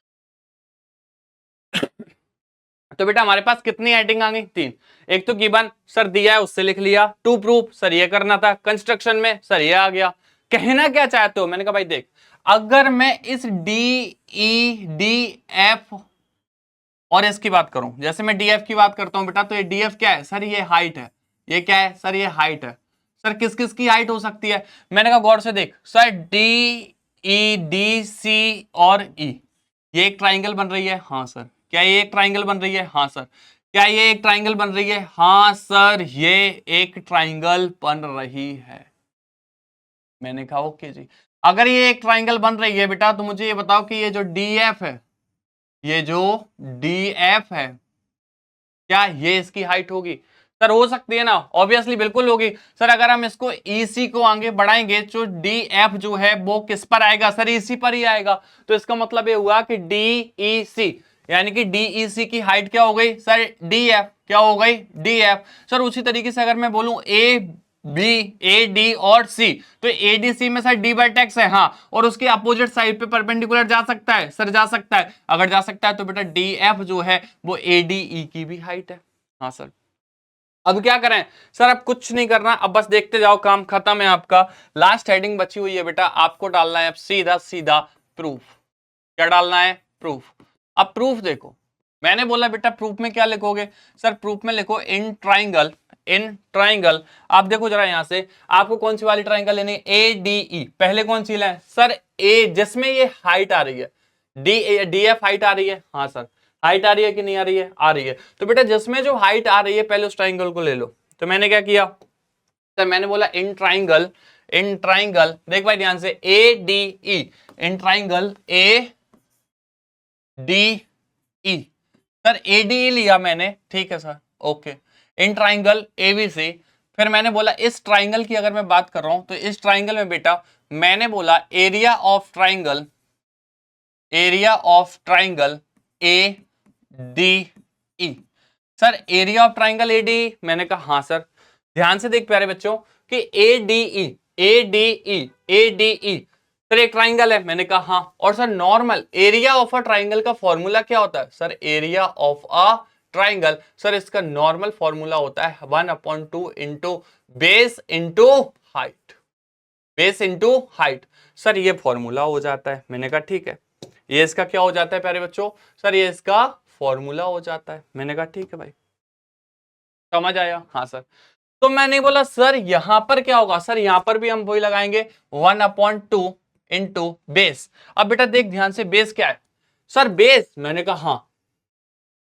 तो बेटा हमारे पास कितनी हेडिंग आ गई, 3। एक तो गिवन सर दिया है उससे लिख लिया, टू प्रूफ सर ये करना था, कंस्ट्रक्शन में सर ये आ गया। कहना क्या चाहते हो, मैंने कहा भाई देख, अगर मैं इस डी ई डी एफ और इसकी बात करूं, जैसे मैं डी एफ की बात करता हूं बेटा, तो ये डी एफ क्या है सर, ये हाइट है, ये क्या है सर, ये हाइट है। सर किस किस की हाइट हो सकती है, मैंने कहा गौर से देख sir, D E D C और ई, ये एक ट्राइंगल बन रही है, हाँ सर। क्या ये एक ट्राइंगल बन रही है, हाँ सर। क्या ये एक ट्राइंगल बन रही है, हाँ सर, ये एक ट्राइंगल बन रही है। मैंने कहा ओके जी, अगर ये एक ट्राइंगल बन रही है बेटा, तो मुझे ये बताओ कि ये जो डी एफ है, ये जो डी एफ है, क्या ये इसकी हाइट होगी सर, हो सकती है ना, ऑब्वियसली बिल्कुल होगी सर। अगर हम इसको EC को आगे बढ़ाएंगे, तो DF जो है वो किस पर आएगा सर, EC पर ही आएगा। तो इसका मतलब ये हुआ कि DEC, यानी कि DEC की हाइट क्या हो गई सर, DF, क्या हो गई DF। सर उसी तरीके से अगर मैं बोलूं AD और C, तो ADC में सर D बाई टेक्स है, हाँ, और उसके अपोजिट साइड पे परपेंडिकुलर जा सकता है सर, जा सकता है। अगर जा सकता है तो बेटा DF जो है वो ADE की भी हाइट है, हाँ सर। अब क्या करें सर, अब कुछ नहीं करना, अब बस देखते जाओ, काम खत्म है आपका। लास्ट हेडिंग बची हुई है बेटा, आपको डालना है अब सीधा सीधा प्रूफ। क्या डालना है, प्रूफ। अब प्रूफ देखो, मैंने बोला बेटा प्रूफ में क्या लिखोगे सर, प्रूफ में लिखो इन ट्राइंगल, इन ट्राइंगल। आप देखो जरा यहां से, आपको कौन सी वाली ट्राइंगल लेनी है, ADE। पहले कौन सी लें सर, ए, जिसमें ये हाइट आ रही है, DF हाइट आ रही है, हाँ सर। हाइट आ रही है कि नहीं आ रही है, आ रही है। तो बेटा जिसमें जो हाइट आ रही है, पहले उस ट्राइंगल को ले लो। तो मैंने क्या किया सर, मैंने बोला इन ट्राइंगल, इन ट्राइंगल, देख भाई ध्यान से, ADE, in triangle ADE। Sir ADE लिया मैंने, ठीक है sir, okay. In triangle ABC, फिर मैंने बोला इस ट्राइंगल की अगर मैं बात कर रहा हूं, तो इस ट्राइंगल में बेटा मैंने बोला area of triangle, area of triangle ADE। Sir area of triangle ADE, मैंने कहा हाँ सर। ध्यान से देख प्यारे बच्चों कि ADE, ADE, ADE सर एक ट्राइंगल है, मैंने कहा हाँ। और sir normal area of a triangle का फॉर्मूला क्या होता है sir, area of a triangle, sir इसका नॉर्मल फॉर्मूला होता है 1/2 into base into height, base into height. Sir ये फॉर्मूला हो जाता है, मैंने कहा ठीक है। ये इसका क्या हो जाता है प्यारे बच्चों सर, ये इसका फॉर्मूला हो जाता है, मैंने कहा ठीक है भाई, समझ आया, हाँ सर। तो मैंने बोला सर यहां पर क्या होगा सर, यहां पर भी हम वही लगाएंगे 1/2 इंटू बेस। अब बेटा देख ध्यान से, बेस क्या है सर, बेस, मैंने कहा हाँ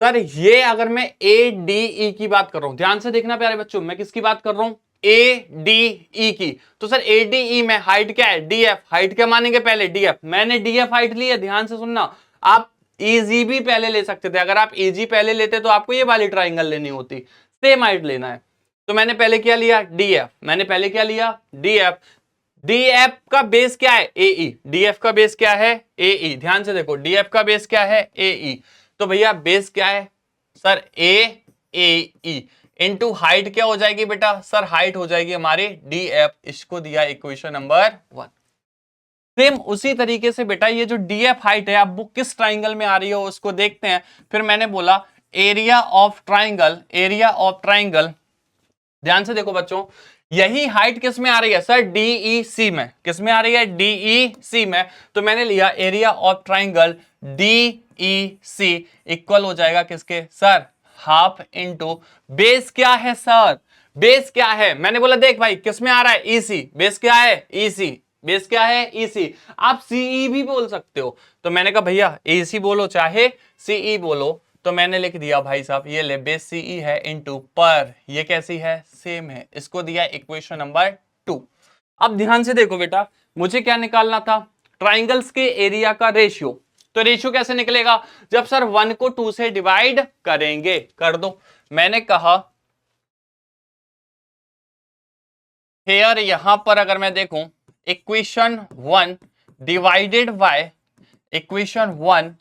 सर। ये अगर मैं ADE की बात कर रहा हूं, ध्यान से देखना प्यारे बच्चों, मैं किसकी बात कर रहा हूं, ADE की। तो सर ADE में हाइट क्या है, DF, हाइट क्या मानेंगे पहले, DF। मैंने DF हाइट ली है, ध्यान से सुनना। आप EG भी पहले ले सकते थे, अगर आप EG पहले लेते तो आपको ये वाली ट्राइंगल लेनी होती, सेम हाइट लेना है। तो मैंने पहले क्या लिया, DF, मैंने पहले क्या लिया, DF। DF का बेस क्या है, AE, DF का बेस क्या है, AE। ध्यान से देखो, DF का बेस क्या है, AE। तो भैया बेस क्या है सर, AE इनटू हाइट क्या हो जाएगी बेटा सर, हाइट हो जाएगी हमारी DF। इसको दिया इक्वेशन नंबर 1। सेम उसी तरीके से बेटा ये जो DF हाइट है, अब वो किस ट्राइंगल में आ रही है उसको देखते हैं। फिर मैंने बोला area of triangle, area of triangle, ध्यान से देखो बच्चों, यही हाइट किस में आ रही है सर, DEC में। किस में आ रही है, DEC में। तो मैंने लिया area of triangle DEC equal हो जाएगा किसके सर, हाफ इंटू बेस क्या है सर, बेस क्या है, मैंने बोला देख भाई किस में आ रहा है, EC, बेस क्या है EC, बेस क्या है EC। आप CE भी बोल सकते हो। तो मैंने कहा भैया EC बोलो चाहे CE बोलो। तो मैंने लिख दिया भाई साहब, ये ले बेस CE है इनटू पर, ये कैसी है, सेम है। इसको दिया इक्वेशन नंबर 2। अब ध्यान से देखो बेटा, मुझे क्या निकालना था, ट्राइंगल्स के एरिया का रेशियो। तो रेशियो कैसे निकलेगा, जब सर 1 को 2 से डिवाइड करेंगे, कर दो। मैंने कहा हेयर यहां पर अगर मैं देखूं equation 1 divided by equation 1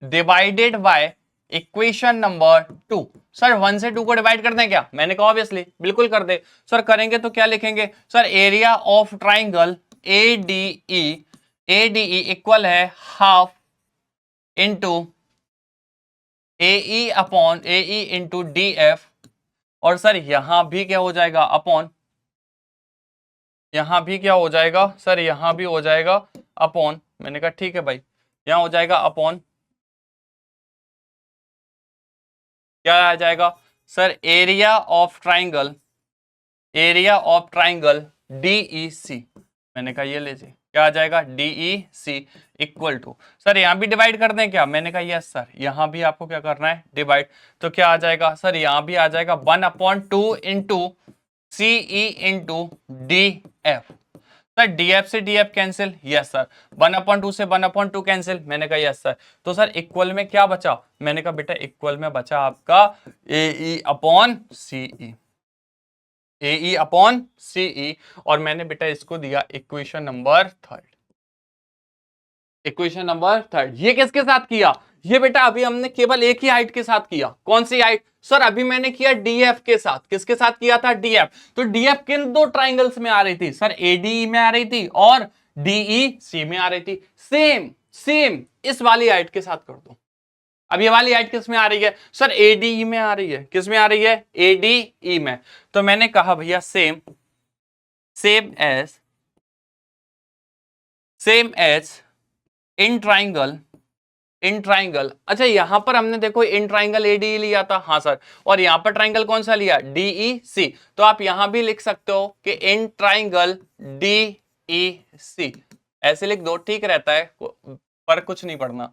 divided by equation number 2। Sir 1 से 2 को डिवाइड कर दें क्या? मैंने कहा ऑब्वियसली बिल्कुल कर दे। सर करेंगे तो क्या लिखेंगे? Sir area of triangle ADE equal है हाफ इंटू एई अपॉन एई इंटू डी एफ। और सर यहां भी क्या हो जाएगा? अपॉन, यहां भी क्या हो जाएगा? सर यहां भी हो जाएगा अपॉन। मैंने कहा ठीक है भाई, यहां हो जाएगा अपॉन, क्या आ जाएगा? Sir area of triangle DE C. मैंने कहा ये लीजिए क्या आ जाएगा? DE C equal to, sir यहां भी डिवाइड कर दें क्या? मैंने कहा यस सर, यहां भी आपको क्या करना है? डिवाइड। तो क्या आ जाएगा? सर यहां भी आ जाएगा 1/2 into CE into D F. Sir DF से डीएफ कैंसिल, यस सर। 1/2 से 1/2 कैंसिल, मैंने कहा यस सर। तो सर इक्वल में क्या बचा? मैंने कहा बेटा इक्वल में बचा आपका एई अपॉन सीई, एई अपॉन सीई। और मैंने बेटा इसको दिया इक्वेशन नंबर 3। इक्वेशन नंबर 3 ये किसके साथ किया? ये बेटा अभी हमने केवल एक ही हाइट के साथ किया। कौन सी हाइट? सर अभी मैंने किया डीएफ के साथ। किसके साथ किया था? डीएफ। तो डीएफ किन दो ट्राइंगल्स में आ रही थी? सर एडीई में आ रही थी और डीई सी में आ रही थी। सेम सेम इस वाली हाइट के साथ कर दो। अब ये वाली हाइट किस में आ रही है? सर एडीई में आ रही है। किस में आ रही है? एडीई में। तो मैंने कहा भैया सेम एज इन ट्राइंगल। अच्छा यहां पर हमने देखो इन ट्राइंगल एडी लिया था, हाँ सर। और यहां पर ट्राइंगल कौन सा लिया? डीई सी। तो आप यहां भी लिख सकते हो कि इन ट्राइंगल डीई सी, ऐसे लिख दो, ठीक रहता है, पर कुछ नहीं पढ़ना।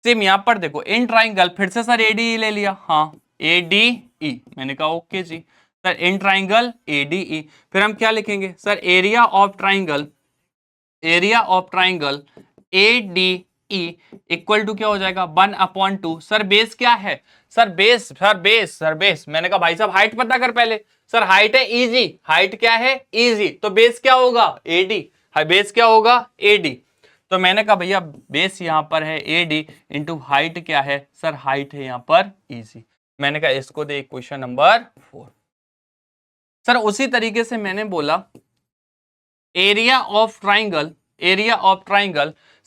सेम यहां पर देखो इन ट्राइंगल, फिर से सर एडीई ले लिया, हाँ एडीई। मैंने कहा ओके जी सर, इन ट्राइंगल एडीई। फिर हम क्या लिखेंगे? Sir area of triangle ADE equal to क्या हो जाएगा? 1/2। सर बेस क्या है? सर बेस मैंने कहा भाई साहब हाइट पता कर पहले। सर हाइट है इजी, हाइट क्या है? इजी। तो बेस क्या होगा? AD। बेस क्या होगा? AD। तो मैंने कहा भैया बेस यहां पर है AD इंटू हाइट क्या है? सर हाइट है यहां पर इजी। मैंने कहा इसको दे क्वेश्चन नंबर 4। सर उसी तरीके से मैंने बोला एरिया ऑफ ट्राइंगल।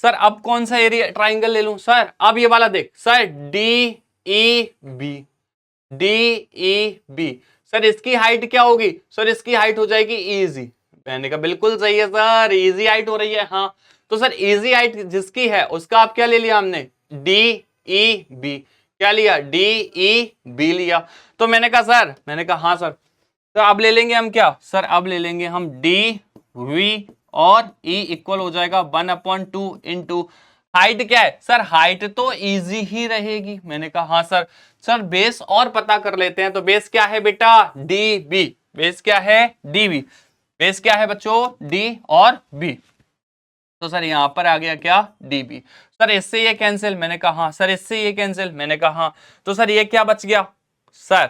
सर अब कौन सा एरिया ट्राइंगल ले लूं? सर अब ये वाला देख, sir D E B. Sir इसकी हाइट क्या होगी? सर इसकी हाइट हो जाएगी इजी। मैंने कहा बिल्कुल सही है सर, इजी हाइट हो रही है, हाँ। तो सर इजी हाइट जिसकी है उसका आप क्या ले लिया हमने? D B. क्या लिया? डी लिया। तो मैंने कहा हाँ सर। तो अब ले लेंगे हम क्या? सर अब ले लेंगे हम डी वी और ई इक्वल हो जाएगा 1/2 इंटू हाइट क्या है? सर हाइट तो इजी ही रहेगी। मैंने कहा हाँ सर। सर बेस और पता कर लेते हैं। तो बेस क्या है बेटा? D B. बेस क्या है? D B. बेस क्या है बच्चों? डी और बी। तो सर यहां पर आ गया क्या? D B. सर इससे ये कैंसिल, मैंने कहा हाँ सर। इससे ये कैंसिल, मैंने कहा हाँ। तो सर ये क्या बच गया? सर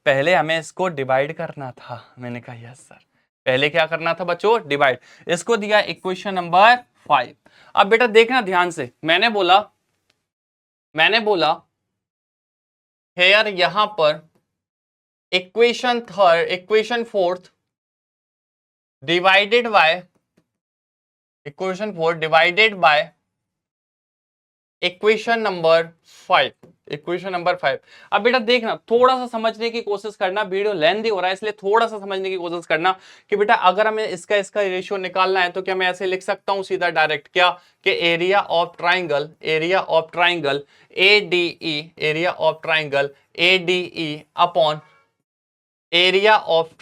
पहले हमें इसको डिवाइड करना था। मैंने कहा यस सर, पहले क्या करना था बच्चों? डिवाइड। इसको दिया इक्वेशन नंबर 5। अब बेटा देखना ध्यान से, मैंने बोला हेयर यहां पर equation 4 divided by equation number 5। अब बेटा देखना, थोड़ा सा समझने की कोशिश करना, वीडियो लेंथी हो रहा है इसलिए थोड़ा सा समझने की कोशिश करना कि बेटा अगर हमें इसका रेशियो निकालना है तो क्या मैं ऐसे लिख सकता हूं सीधा डायरेक्ट, क्या कि area of triangle ADE upon area of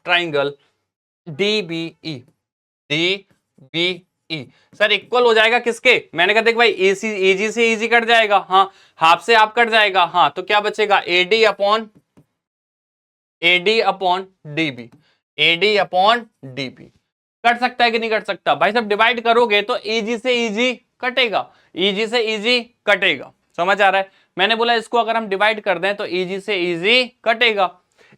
triangle DBE. Sir equal हो जाएगा किसके? मैंने कहा देख भाई एजी से एजी कट जाएगा, हाँ। हाफ से हाफ कट जाएगा, हाँ। तो क्या बचेगा? AD upon dB. कट सकता है कि नहीं कट सकता? भाई साहब डिवाइड करोगे तो इजी से इजी कटेगा। समझ आ रहा है? मैंने बोला इसको अगर हम डिवाइड कर दें तो इजी से इजी कटेगा।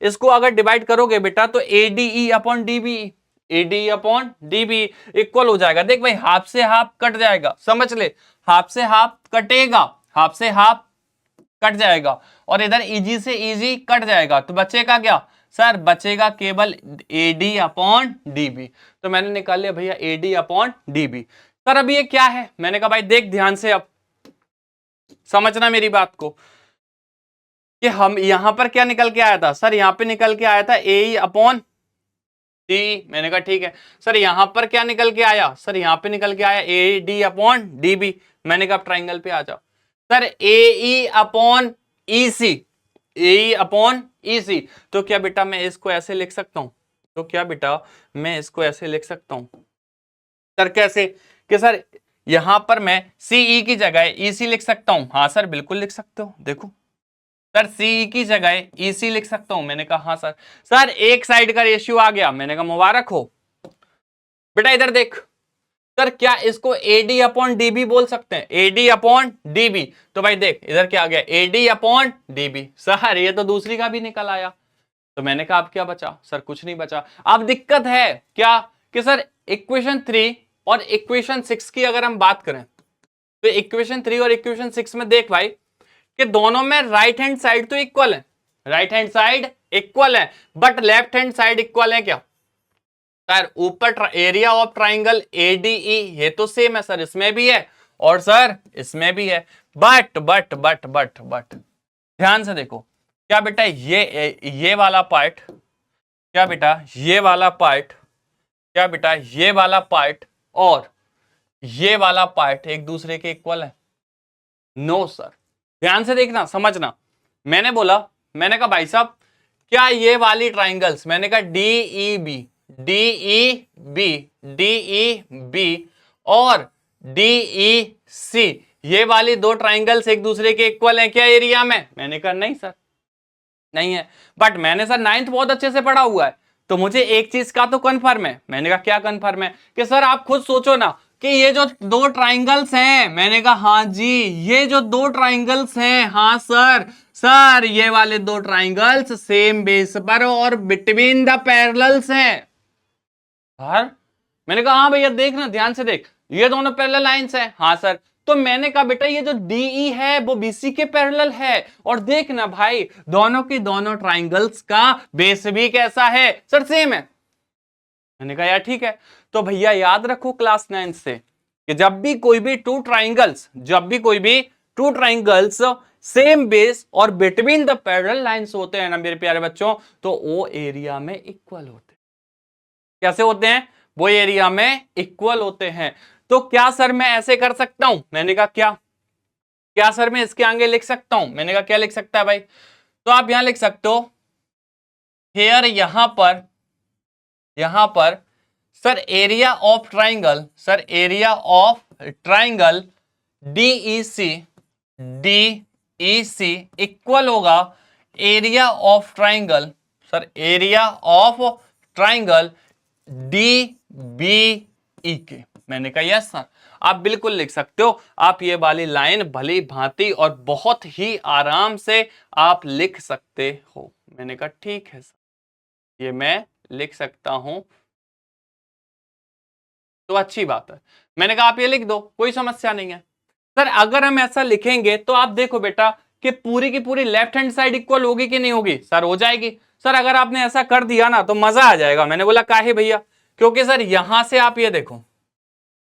इसको अगर डिवाइड करोगे बेटा तो ADE upon DBE, ADE upon DBE equal हो जाएगा। देख भाई हाफ से हाफ कट जाएगा, समझ ले, हाफ से हाफ कटेगा, हाफ से हाफ कट जाएगा और इधर इजी से इजी कट जाएगा, तो बचेगा क्या सर, बचेगा केवल AD अपॉन DB। तो मैंने निकाल लिया भैया AD अपॉन DB। सर अब ये क्या है, मैंने कहा भाई देख ध्यान से, अब समझना मेरी बात को कि हम यहां पर क्या निकल के आया था सर, यहां पे निकल के आया था AE अपॉन D। मैंने कहा ठीक है सर, यहां पर क्या निकल के आया सर, यहां पे निकल के आया AD अपॉन DB। मैंने कहा ट्राइंगल पे आ जाओ sir, AE upon EC, AE upon EC। तो क्या बेटा मैं इसको ऐसे लिख सकता हूं, तो क्या बेटा मैं इसको ऐसे लिख सकता हूं सर, कैसे कि सर यहां पर मैं CE की जगह EC लिख सकता हूं। हाँ सर बिल्कुल लिख सकते हो, देखो सर CE की जगह EC लिख सकता हूं। मैंने कहा हाँ सर। सर एक साइड का रेशियो आ गया, मैंने कहा मुबारक हो बेटा। इधर देख सर, क्या इसको AD अपॉन DB बोल सकते हैं, AD अपॉन DB। तो भाई देख इधर क्या आ गया, AD अपॉन DB। सर ये तो दूसरी का भी निकल आया। तो मैंने कहा अब क्या बचा सर, कुछ नहीं बचा। अब दिक्कत है क्या कि सर इक्वेशन 3 और इक्वेशन 6 की अगर हम बात करें तो इक्वेशन 3 और इक्वेशन 6 में देख भाई कि दोनों में राइट हैंड साइड तो इक्वल है, राइट हैंड साइड इक्वल है, but left hand side equal है क्या सर। ऊपर एरिया ऑफ ट्राइंगल ADE ये तो सेम है सर, इसमें भी है और सर इसमें भी है, बट ध्यान से देखो क्या बेटा, ये वाला पार्ट, क्या बेटा ये वाला पार्ट, क्या बेटा ये वाला पार्ट और ये वाला पार्ट एक दूसरे के इक्वल है? No sir. ध्यान से देखना समझना, मैंने बोला, मैंने कहा भाई साहब क्या ये वाली ट्राइंगल्स, मैंने कहा DEB और DEC, ये वाली दो ट्राइंगल्स एक दूसरे के इक्वल हैं क्या एरिया में? मैंने कहा नहीं सर, नहीं है। बट मैंने सर 9th बहुत अच्छे से पढ़ा हुआ है, तो मुझे एक चीज का तो कंफर्म है। मैंने कहा क्या कंफर्म है? कि सर आप खुद सोचो ना कि ये जो दो ट्राइंगल्स हैं, मैंने कहा हाँ जी ये जो दो ट्राइंगल्स हैं, हाँ सर, सर ये वाले दो ट्राइंगल्स सेम बेस पर और बिटवीन द पैरेलल्स हैं। सर मैंने कहा हाँ भैया देख ना, ध्यान से देख, ये दोनों पैरेलल लाइंस हैं। हाँ सर। तो मैंने कहा बेटा ये जो DE है वो BC के पैरेलल है, और देख ना भाई दोनों की दोनों ट्राइंगल्स का बेस भी कैसा है सर, सेम है। मैंने कहा यार ठीक है। तो भैया याद रखो क्लास 9 से कि जब भी कोई भी टू ट्राइंगल्स सेम बेस और बिटवीन द पैरेलल लाइंस होते हैं ना मेरे प्यारे बच्चों, तो वो एरिया में इक्वल होते हैं। कैसे होते हैं? वो एरिया में इक्वल होते हैं। तो क्या सर मैं ऐसे कर सकता हूं? मैंने कहा क्या सर मैं इसके आगे लिख सकता हूं? मैंने कहा क्या लिख सकता है भाई? तो आप यहां लिख सकते हो हेयर, यहां पर sir area of triangle, sir area of triangle DEC equal होगा area of triangle, sir area of triangle DBE के। मैंने कहा यस सर, आप बिल्कुल लिख सकते हो। आप ये वाली लाइन भली भांति और बहुत ही आराम से आप लिख सकते हो। मैंने कहा ठीक है सर, ये मैं लिख सकता हूं, तो अच्छी बात है। मैंने कहा आप ये लिख दो, कोई समस्या नहीं है। सर अगर हम ऐसा लिखेंगे तो आप देखो बेटा कि पूरी की पूरी लेफ्ट हैंड साइड इक्वल होगी कि नहीं होगी? सर हो जाएगी। सर अगर आपने ऐसा कर दिया ना तो मजा आ जाएगा। मैंने बोला काहे भैया? क्योंकि सर यहां से आप ये देखो,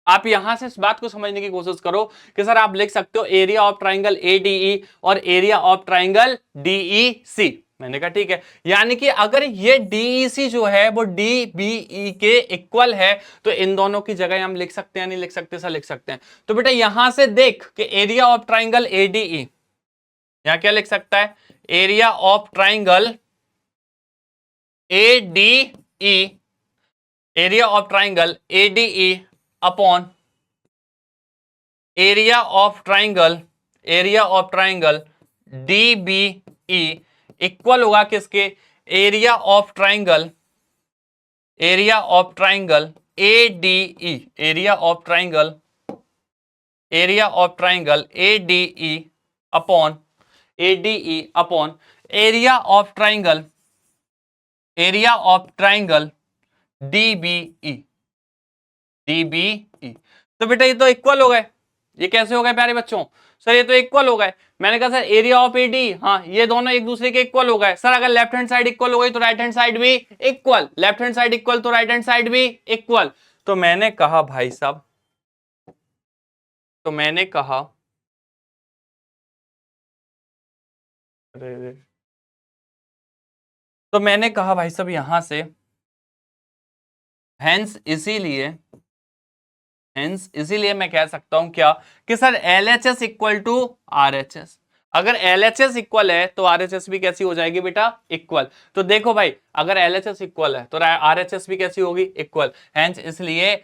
आप यहां से इस बात को समझने की कोशिश करो कि सर आप लिख सकते हो एरिया ऑफ ट्राइंगल ADE और एरिया ऑफ ट्राइंगल DEC। मैंने कहा ठीक है, यानी कि अगर ये DEC जो है वो DBE के इक्वल है तो इन दोनों की जगह हम लिख सकते हैं, नहीं लिख सकते? सर लिख सकते हैं। तो बेटा यहां से देख कि एरिया ऑफ ट्राइंगल ADE, यहां क्या लिख सकता है? Area of triangle ADE, area of triangle ADE upon area of triangle DBE equal होगा किसके? Area of triangle ADE, area of triangle ADE upon area of triangle area of triangle DBE, DBE। तो बेटा ये तो equal हो गए, ये कैसे हो गए प्यारे बच्चों? सर ये तो इक्वल हो गए। मैंने कहा सर एरिया ऑफ AD, हाँ ये दोनों एक दूसरे के इक्वल हो गए। सर अगर लेफ्ट हैंड साइड इक्वल हो गई तो राइट हैंड साइड भी equal, left hand side equal तो राइट हैंड साइड भी इक्वल। तो मैंने कहा भाई साहब, तो मैंने कहा भाई साहब यहां से हेंस इसीलिए मैं कह सकता हूं क्या कि sir LHS equal to RHS। अगर LHS इक्वल है तो RHS भी कैसी हो जाएगी बेटा? इक्वल। तो देखो भाई अगर LHS इक्वल है तो RHS भी कैसी होगी? इक्वल। हेंस इसलिए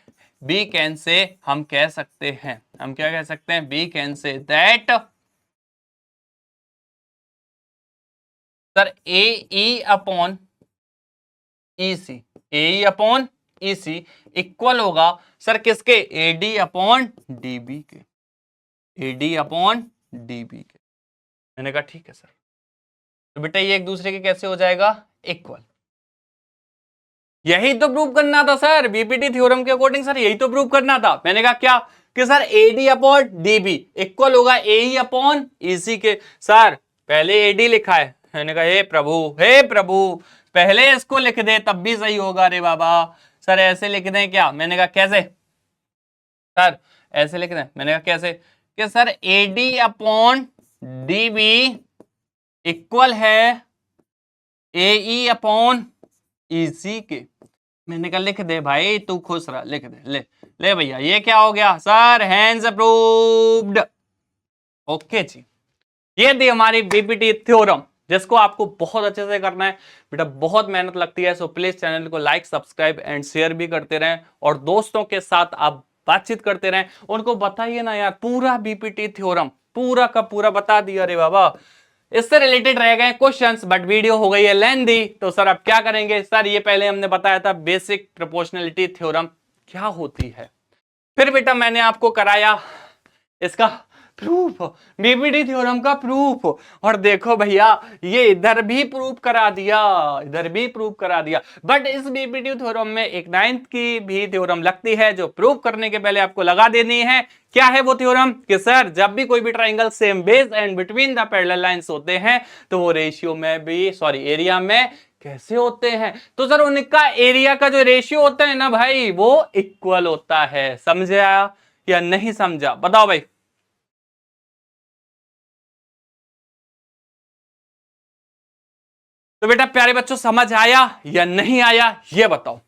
बी कैन से हम कह सकते हैं, हम क्या कह सकते हैं? Be can say that sir AE upon EC, AE upon EC equal होगा सर किसके? AD अपॉन DB के, AD अपॉन DB के। मैंने कहा ठीक है सर। तो बेटा ये एक दूसरे के कैसे हो जाएगा? इक्वल। यही तो प्रूव करना था सर, बीपीटी थ्योरम के अकॉर्डिंग सर यही तो प्रूव करना था। मैंने कहा क्या कि sir AD upon DB equal होगा AE अपॉन EC के। सर पहले AD लिखा है, मैंने कहा हे प्रभु, हे प्रभु पहले इसको लिख दे तब भी सही होगा रे बाबा। सर ऐसे लिख दें क्या? मैंने कहा कैसे? सर ऐसे लिख दें। मैंने कहा कैसे? कि sir AD upon DB equal है AE अपॉन EC के। मैंने कहा लिख दे भाई, तू खुश रहा, लिख दे। ले ले भैया, ये क्या हो गया सर? Hands approved. ओके जी, ये थी हमारी बीपीटी थ्योरम, जिसको आपको बहुत अच्छे से करना है बेटा। बहुत मेहनत लगती है, सो प्लीज चैनल को लाइक, सब्सक्राइब एंड शेयर भी करते रहें, और दोस्तों के साथ आप बातचीत करते रहें। उनको बताइए ना यार, पूरा बीपीटी थ्योरम पूरा का पूरा बता दिया रे बाबा। इससे रिलेटेड रह गए क्वेश्चंस, बट वीडियो हो गई है लेंथी, तो सर अब क्या करेंगे? सर ये पहले हमने बताया था बेसिक प्रोपोर्शनलिटी थ्योरम क्या होती है, फिर बेटा मैंने आपको कराया इसका प्रूफ, बीपीटी थ्योरम का प्रूफ। और देखो भैया ये इधर भी प्रूफ करा दिया, इधर भी प्रूफ करा दिया। बट इस बीपीटी थ्योरम में एक 9th की भी थ्योरम लगती है, जो प्रूफ करने के पहले आपको लगा देनी है। क्या है वो थ्योरम? कि सर जब भी कोई भी triangle same base and between the parallel lines होते हैं तो वो रेशियो में भी, सॉरी एरिया में कैसे होते हैं? तो सर उनका एरिया का जो रेशियो होता है ना भाई, वो इक्वल होता है। समझा या नहीं समझा? बताओ भाई। तो बेटा प्यारे बच्चों समझ आया या नहीं आया ये बताओ।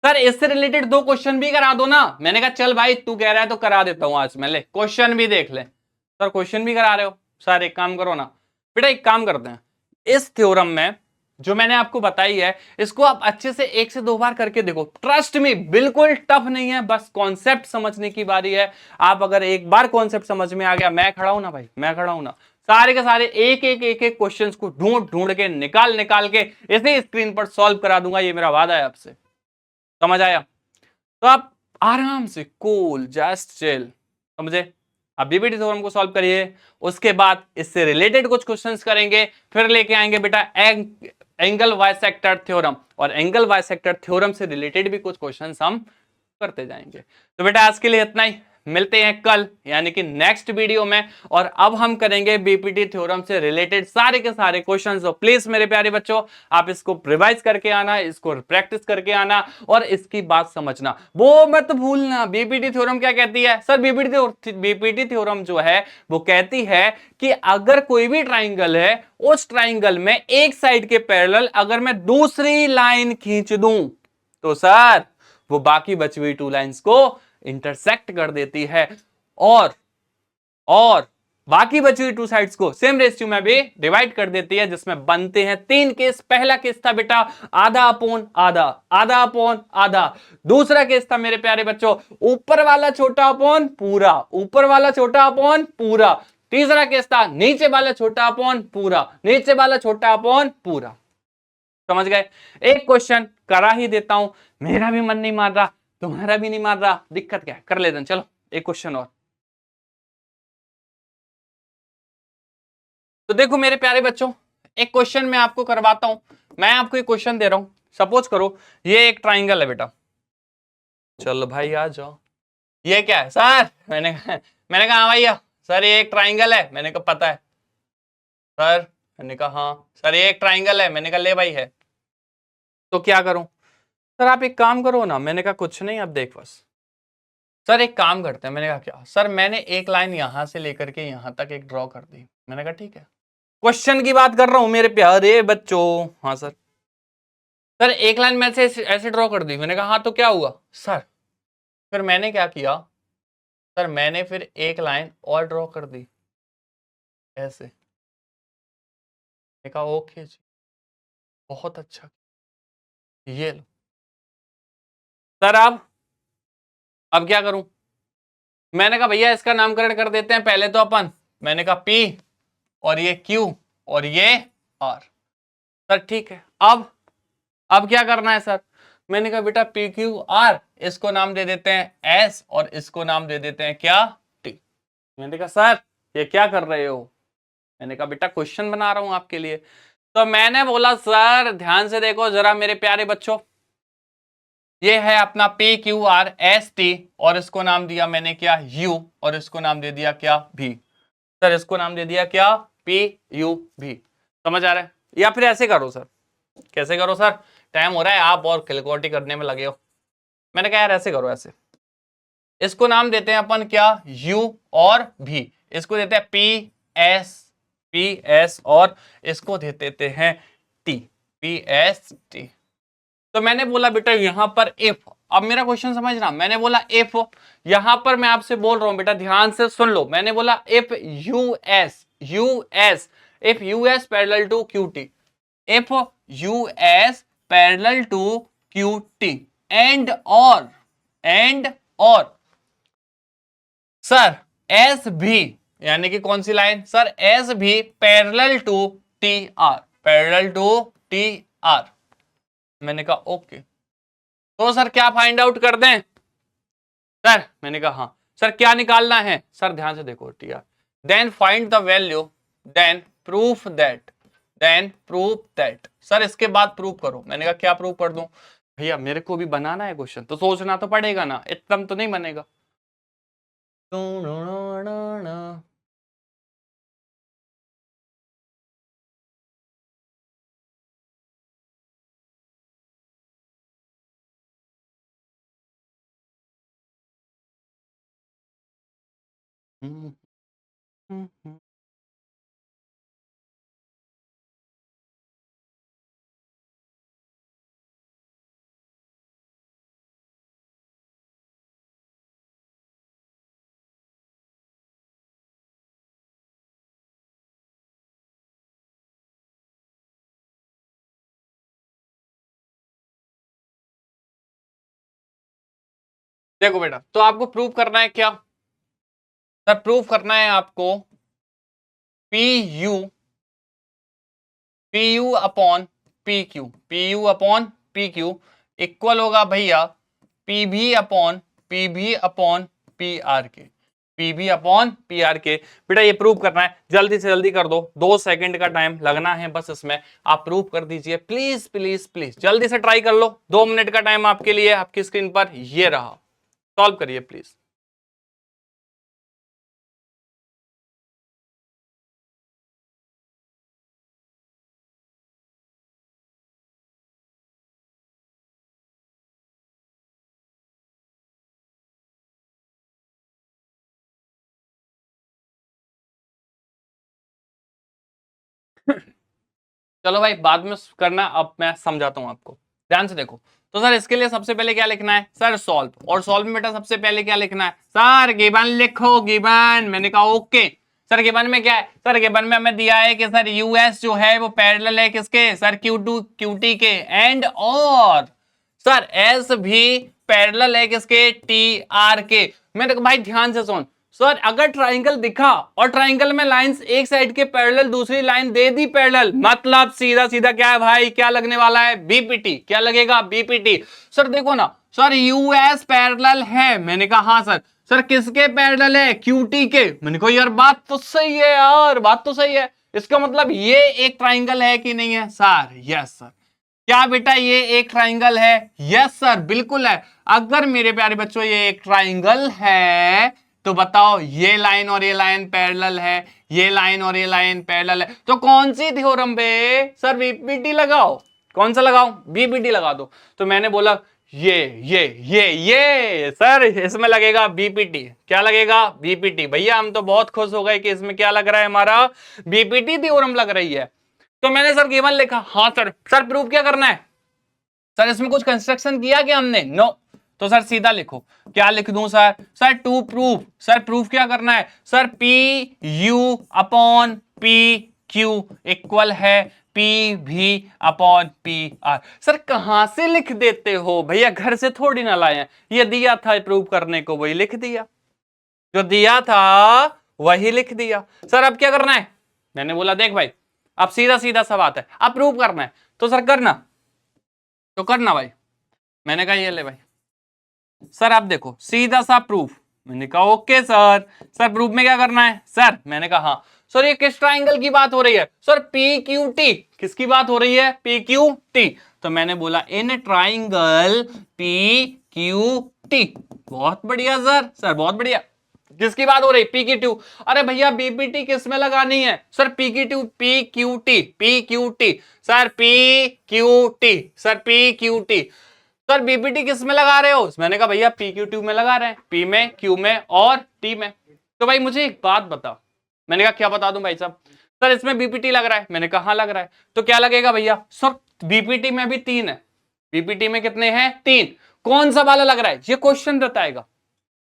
सर इससे रिलेटेड 2 क्वेश्चन भी करा दो ना। मैंने कहा चल भाई तू कह रहा है तो करा देता हूं आज मैं, ले क्वेश्चन भी देख ले। सर क्वेश्चन भी करा रहे हो? सर एक काम करो ना बेटा, एक काम करते हैं, इस थ्योरम में जो मैंने आपको बताई है इसको आप अच्छे से 1 से 2 बार करके देखो। ट्रस्ट मी बिल्कुल टफ नहीं है, बस कॉन्सेप्ट समझने की बारी है। आप अगर एक बार कॉन्सेप्ट समझ में आ गया, मैं खड़ा हूं ना भाई, मैं खड़ा हूं ना, सारे के सारे एक एक क्वेश्चंस को ढूंढ ढूंढ के निकाल निकाल के इसी स्क्रीन पर सॉल्व करा दूंगा, ये मेरा वादा है आपसे। समझ आया? तो आप आराम से कूल जस्ट चिल, समझे? आप बीपीटी थ्योरम को सॉल्व करिए, उसके बाद इससे रिलेटेड कुछ क्वेश्चंस करेंगे, फिर लेके आएंगे बेटा एंगल बाइसेक्टर थ्योरम, और एंगल बाइसेक्टर थ्योरम से रिलेटेड भी कुछ क्वेश्चंस हम करते जाएंगे। तो बेटा आज के लिए इतना ही, मिलते हैं कल यानी कि नेक्स्ट वीडियो में, और अब हम करेंगे बीपीटी थ्योरम से रिलेटेड सारे के सारे क्वेश्चंस। तो प्लीज मेरे प्यारे बच्चों आप इसको रिवाइज करके आना, इसको प्रैक्टिस करके आना, और इसकी बात समझना वो मत भूलना। बीपीटी थ्योरम क्या कहती है? सर बीपीटी थ्योरम जो है वो कहती है कि अगर कोई भी ट्राइंगल है, उस ट्राइंगल में एक साइड के पैरेलल अगर मैं दूसरी लाइन खींच दूं तो सर वो बाकी बची हुई 2 लाइंस को इंटरसेक्ट कर देती है, और बाकी बची हुई 2 साइड्स को सेम रेशियो में भी डिवाइड कर देती है, जिसमें बनते हैं 3 केस। पहला केस था बेटा आधा अपोन आधा, आधा अपोन आधा। दूसरा केस था मेरे प्यारे बच्चों ऊपर वाला छोटा अपोन पूरा, ऊपर वाला छोटा अपोन पूरा। तीसरा केस था नीचे वाला छोटा अपोन पूरा, नीचे वाला छोटा अपोन पूरा। समझ गए? एक क्वेश्चन करा ही देता हूं, मेरा भी मन नहीं मान रहा, तुम्हारा भी नहीं मान रहा, दिक्कत क्या है? कर लेते हैं, चलो एक क्वेश्चन और। तो देखो मेरे प्यारे बच्चों, एक क्वेश्चन मैं आपको करवाता हूं। मैं आपको एक क्वेश्चन दे रहा हूं, सपोज करो ये एक ट्राइंगल है बेटा, चलो भाई आ जाओ, ये क्या है सर, मैंने कहा हाँ भैया सर ये एक ट्राइंगल है, मैंने कहा पता है सर, मैंने कहा हाँ सर ये एक ट्राइंगल है, मैंने कहा ले भाई है, तो क्या करूं सर, आप एक काम करो ना, मैंने कहा कुछ नहीं अब देख बस सर एक काम करते हैं, मैंने कहा क्या सर, मैंने एक लाइन यहां से लेकर के यहां तक एक ड्रॉ कर दी, मैंने कहा ठीक है, क्वेश्चन की बात कर रहा हूं मेरे प्यारे बच्चों, हाँ सर एक लाइन में से ऐसे ड्रॉ कर दी, मैंने कहा हाँ तो क्या हुआ सर, फिर मैंने क्या किया सर, मैंने फिर एक लाइन और ड्रॉ कर दी ऐसे, मैंने कहा ओके जी बहुत अच्छा, ये लो सर अब क्या करूं, मैंने कहा भैया इसका नामकरण कर देते हैं पहले तो अपन, मैंने कहा पी और ये क्यू और ये आर, सर ठीक है, अब क्या करना है सर, मैंने कहा बेटा पी क्यू आर, इसको नाम दे देते हैं एस और इसको नाम दे देते हैं क्या टी, मैंने कहा सर ये क्या कर रहे हो, मैंने कहा बेटा क्वेश्चन बना रहा हूं आपके लिए, तो मैंने बोला सर ध्यान से देखो जरा मेरे प्यारे बच्चों, ये है अपना P Q R S T और इसको नाम दिया मैंने क्या यू और इसको नाम दे दिया क्या भी, सर इसको नाम दे दिया क्या पी यू भी, समझ आ रहा है, या फिर ऐसे करो सर, कैसे करो सर, टाइम हो रहा है आप और कैलकुलेट करने में लगे हो, मैंने कहा यार ऐसे करो, ऐसे इसको नाम देते हैं अपन क्या u और v, इसको देते हैं पी एस और इसको दे देते हैं t, पी एस टी, तो मैंने बोला बेटा यहां पर इफ, अब मेरा क्वेश्चन समझना, मैंने बोला इफ, यहां पर मैं आपसे बोल रहा हूं बेटा ध्यान से सुन लो, मैंने बोला if if US parallel to QT, if us parallel to qt and or sir S B, यानी कि कौन सी लाइन सर, S B parallel to T R, parallel to T R, मैंने कहा ओके, तो सर क्या फाइंड आउट कर दें सर, मैंने कहा हाँ सर क्या निकालना है सर, ध्यान से देखो T R, then find the value, then proof that, sir इसके बाद प्रूफ करो, मैंने कहा क्या प्रूफ कर दूं भैया, मेरे को भी बनाना है क्वेश्चन तो सोचना तो पड़ेगा ना, एकदम तो नहीं बनेगा, देखो बेटा, तो आपको प्रूव करना है क्या सर, प्रूव करना है आपको P U upon P Q equal होगा भैया P V upon P are के, बेटा ये प्रूव करना है, जल्दी से जल्दी कर दो, 2 सेकंड का टाइम लगना है बस इसमें, आप प्रूव कर दीजिए प्लीज प्लीज प्लीज, जल्दी से ट्राई कर लो, 2 मिनट का टाइम आपके लिए, आपकी स्क्रीन पर ये रहा, सॉल्व करिए प्लीज। चलो भाई बाद में करना, अब मैं समझाता हूं आपको, ध्यान से देखो, तो सर इसके लिए सबसे पहले क्या लिखना है सर, सॉल्व, और सॉल्व में बेटा सबसे पहले क्या लिखना है सर, गिवन लिखो, गिवन, मैंने कहा ओके, सर गिवन में क्या है सर, गिवन में हमें दिया है कि सर यूएस जो है वो पैरेलल है किसके सर, क्यूटी के, एंड और सर एस भी पैरेलल है किसके, टी आर के, मैंने कहा भाई ध्यान से सुन सर, अगर ट्राइंगल दिखा और ट्राइंगल में लाइंस एक साइड के पैरेलल, दूसरी लाइन दे दी पैरेलल, मतलब सीधा सीधा क्या है भाई, क्या लगने वाला है बीपीटी, क्या लगेगा बीपीटी, सर देखो ना सर यूएस पैरेलल है, मैंने कहा हाँ सर किसके पैरेलल है, क्यूटी के, मैंने कहा यार बात तो सही है यार, बात तो सही है, इसका मतलब ये एक ट्राइंगल है कि नहीं है सर, यस सर, क्या बेटा ये एक ट्राइंगल है? यस सर बिल्कुल है। अगर मेरे प्यारे बच्चों ये एक ट्राइंगल है तो बताओ ये लाइन और ये लाइन पैरेलल है, ये लाइन और ये लाइन पैरेलल है, तो कौन सी थ्योरम पे? सर बीपीटी लगाओ। कौन सा लगाओ? बीपीटी लगा दो। तो मैंने बोला ये सर इसमें लगेगा बीपीटी। क्या लगेगा? बीपीटी। भैया हम तो बहुत खुश हो गए कि इसमें क्या लग रहा है, हमारा बीपीटी थ्योरम लग रही है। तो मैंने सर गिवन लिखा। हाँ सर। सर प्रूफ क्या करना है? सर इसमें कुछ कंस्ट्रक्शन किया क्या हमने? नो। तो सर सीधा लिखो। क्या लिख दूं सर? Sir to proof. Sir proof क्या करना है? Sir P U upon P Q equal है P V upon P R. Sir कहां से लिख देते हो भैया? घर से थोड़ी ना लाए हैं, ये दिया था प्रूफ करने को, वही लिख दिया। जो दिया था वही लिख दिया। सर अब क्या करना है? मैंने बोला देख भाई अब सीधा सीधा सा बात है, अब प्रूव करना है तो सर करना, तो करना भाई। मैंने कहा ये ले भाई सर आप देखो सीधा सा प्रूफ। मैंने कहा ओके सर। सर प्रूफ में क्या करना है? सर मैंने कहा हाँ। सर ये किस ट्राइंगल की बात हो रही है? Sir P Q T. किसकी बात हो रही है? P Q T. तो मैंने बोला in triangle P Q T. बहुत बढ़िया सर। सर बहुत बढ़िया। किसकी बात हो रही? पी की टू। अरे भैया बीपीटी किस में लगानी है? सर पी की टू, P Q T, P Q T. Sir P Q T, sir P Q T. Sir BPT किस में लगा रहे हो? मैंने कहा भैया पी क्यू टू में लगा रहे हैं, पी में, क्यू में और टी में। तो भाई मुझे एक बात बता। मैंने कहा क्या बता दूं भाई साहब? सर इसमें बीपीटी लग रहा है। मैंने कहा हाँ लग रहा है। तो क्या लगेगा भैया? सर बीपीटी में भी 3 है। बीपीटी में कितने हैं? 3। कौन सा वाला लग रहा है ये क्वेश्चन बताएगा।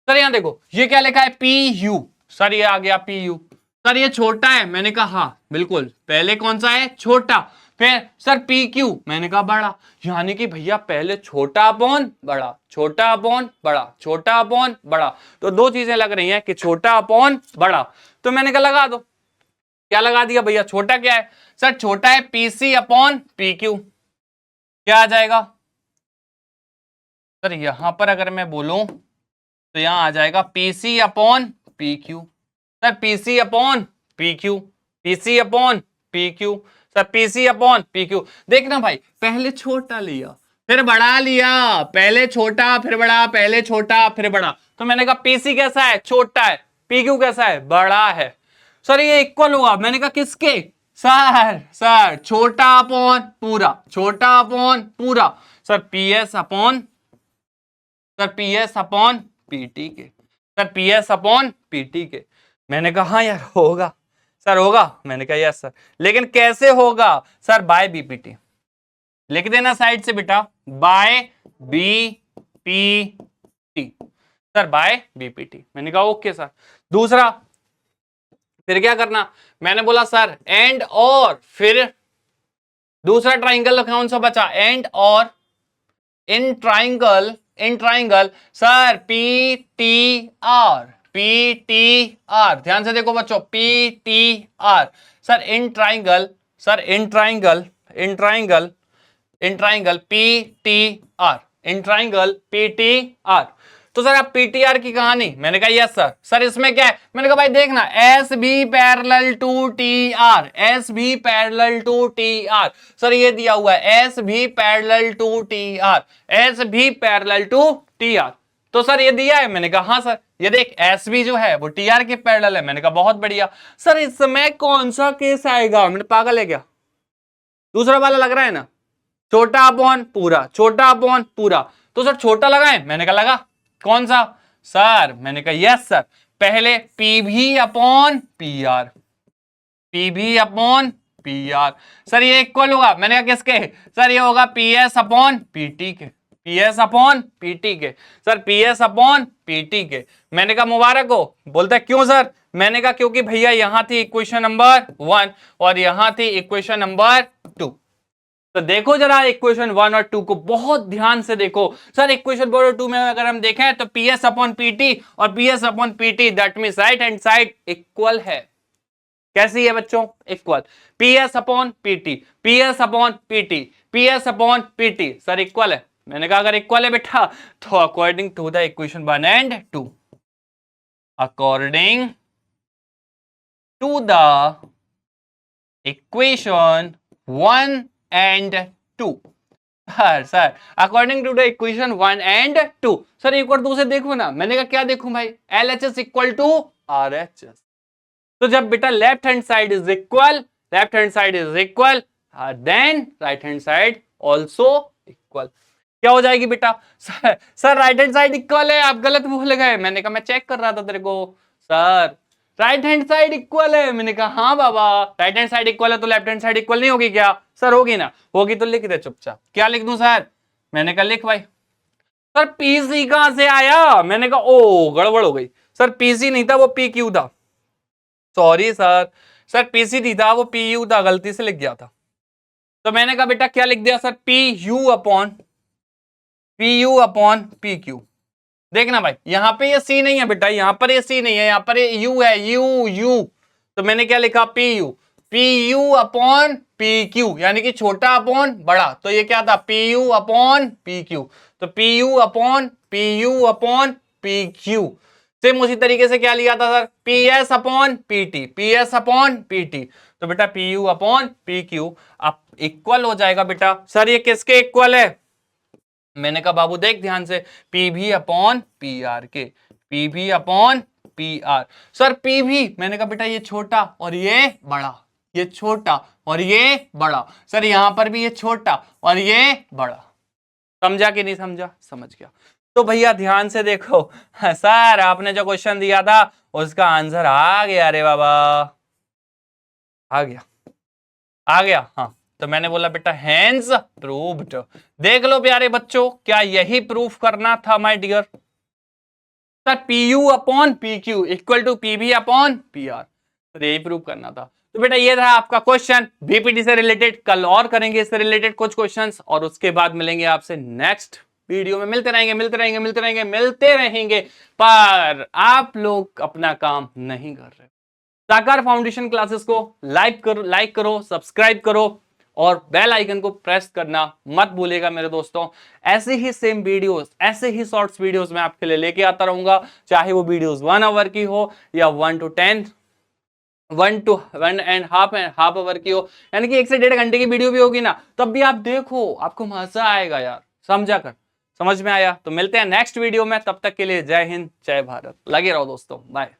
सर यहां देखो ये क्या लिखा है? P U. सर ये आ गया पी यू। सर ये छोटा है। मैंने कहा हाँ बिल्कुल। पहले कौन सा है? छोटा। फिर सर पी क्यू। मैंने कहा बड़ा। यानी कि भैया पहले छोटा अपॉन बड़ा, छोटा अपॉन बड़ा, छोटा अपॉन बड़ा। तो दो चीजें लग रही हैं कि छोटा अपॉन बड़ा। तो मैंने कहा लगा दो। क्या लगा दिया भैया? छोटा क्या है? सर छोटा है पीसी अपॉन पी क्यू। क्या आ जाएगा? सर यहां पर अगर मैं बोलूं तो यहां आ जाएगा PC upon P Q. Sir PC upon P Q, PC upon P Q. Sir PC upon P Q. देखना भाई पहले छोटा लिया फिर बड़ा लिया, पहले छोटा फिर बड़ा, पहले छोटा फिर बड़ा। तो मैंने कहा पीसी कैसा है? छोटा है। पी क्यू कैसा है? बड़ा है। सर ये इक्वल हुआ। मैंने कहा किसके? सर छोटा अपॉन पूरा, छोटा अपॉन पूरा। Sir PS upon, sir PS upon PT के, सर पीएस अपॉन पीटी के। मैंने कहा हाँ यार होगा। सर होगा? मैंने कहा यस सर। लेकिन कैसे होगा? Sir by BPT. लिख देना साइड से बेटा, by BPT. Sir by BPT. मैंने कहा ओके सर। दूसरा फिर क्या करना? मैंने बोला सर एंड और, फिर दूसरा ट्राइंगल कौन सा बचा? एंड और in triangle, in triangle sir P T R, P T R. ध्यान से देखो बच्चों, P T R. Sir in triangle, sir in triangle, in triangle, in triangle P T R, in triangle P T R. तो sir आप PTR की कहानी। मैंने कहा यस सर। सर इसमें क्या है? मैंने कहा भाई देखना S B parallel to T R, S B parallel to T R. Sir ये दिया हुआ है S B parallel to T R, S B parallel to T R. तो सर ये दिया है। मैंने कहा हाँ सर। ये देख एस बी जो है वो टी आर के पैरेलल है। मैंने कहा बहुत बढ़िया। सर इसमें कौन सा केस आएगा? मैंने पागल है क्या? दूसरा वाला लग रहा है ना, छोटा अपॉन पूरा, छोटा अपॉन पूरा। तो सर छोटा लगाएं? मैंने कहा लगा। कौन सा? सर मैंने कहा यस सर। पहले P V upon P are, P V upon P R. Sir ये इक्वल होगा। मैंने कहा किसके? सर ये होगा पी एस अपॉन पीटी के, पी एस अपॉन पीटी के। Sir P S upon PT के। मैंने कहा मुबारक हो। बोलता है क्यों सर? मैंने कहा क्योंकि भैया यहां थी इक्वेशन नंबर 1 और यहां थी इक्वेशन नंबर 2। तो देखो जरा इक्वेशन 1 और 2 को बहुत ध्यान से देखो। सर इक्वेशन 1 और 2 में अगर हम देखें तो पी एस अपॉन पीटी और P S upon PT that means right hand side equal है। कैसी है बच्चों? Equal. P S upon PT, P S upon PT, P S upon PT. Sir equal है। मैंने कहा अगर इक्वल है बेटा तो according to the equation 1 and 2, according to the equation 1 and 2, sir according to the equation 1 and 2। Sir एक और 2 से देखो ना, मैंने कहा क्या देखूं भाई, LHS इक्वल टू RHS। तो जब बेटा left hand side is equal, left hand side is equal, then right hand side also equal. क्या हो जाएगी बेटा? Sir right hand side equal है, आप गलत भूल गए। मैंने कहा मैं चेक कर रहा था तेरे को। Sir right hand side equal है। मैंने कहा हाँ बाबा, राइट हैंड साइड इक्वल है तो लेफ्ट हैंड साइड इक्वल नहीं होगी क्या? सर होगी ना। होगी तो लिख दे चुपचाप। क्या लिख दूं सर? मैंने कहा लिख भाई। सर पीसी कहां से आया? मैंने कहा ओ गड़बड़ हो गई। सर पीसी नहीं था, वो PQ था। सॉरी सर, सर पीसी नहीं था, वो PU था, गलती से लिख गया था। तो मैंने कहा बेटा क्या लिख दिया सर? PU upon PQ। देखना भाई, यहां पे ये C नहीं है बेटा, यहां पर ये C नहीं है, यहां पर ये U है, U। तो मैंने क्या लिखा? PU अपॉन PQ, यानी कि छोटा अपॉन बड़ा। तो ये क्या था? PU upon PQ। तो PU अपॉन PQ। सेम उसी तरीके से क्या लिया था सर? PS upon PT। तो बेटा PU अपॉन PQ अब इक्वल हो जाएगा बेटा। सर ये किसके इक्वल है? मैंने कहा बाबू देख ध्यान से, PV अपॉन PR के, PV upon PR। Sir PV, मैंने कहा बेटा ये छोटा और ये बड़ा, ये छोटा और ये बड़ा। सर यहां पर भी ये छोटा और ये बड़ा। समझा कि नहीं समझा? समझ गया। तो भैया ध्यान से देखो, सर आपने जो क्वेश्चन दिया था उसका आंसर आ गया रे बाबा, आ गया। हाँ, तो मैंने बोला बेटा हैंस प्रूव्ड। देख लो प्यारे बच्चों, क्या यही प्रूफ करना था my dear? Sir PU upon PQ equal to PV upon PR, तो यही प्रूफ करना था। तो बेटा ये था आपका क्वेश्चन BPT से रिलेटेड। कल और करेंगे इससे रिलेटेड कुछ क्वेश्चंस, और उसके बाद मिलेंगे आपसे नेक्स्ट वीडियो में। मिलते रहेंगे, पर आप लोग अपना काम नहीं कर रहे। साकार फाउंडेशन क्लासेस को लाइक करो, सब्सक्राइब करो और बेल आइकन को प्रेस करना मत भूलिएगा मेरे दोस्तों। ऐसे ही सेम वीडियोस, ऐसे ही शॉर्ट्स वीडियोस मैं आपके लिए लेके आता रहूंगा, चाहे वो वीडियोस 1 आवर की हो या 1 to 1.5 आवर की हो, यानी कि 1 से 1.5 घंटे की वीडियो भी होगी ना, तब भी आप देखो, आपको मजा आएगा यार समझ में आया? तो मिलते हैं नेक्स्ट वीडियो में, तब तक के लिए जय हिंद जय भारत। लगे रहो दोस्तों, बाय।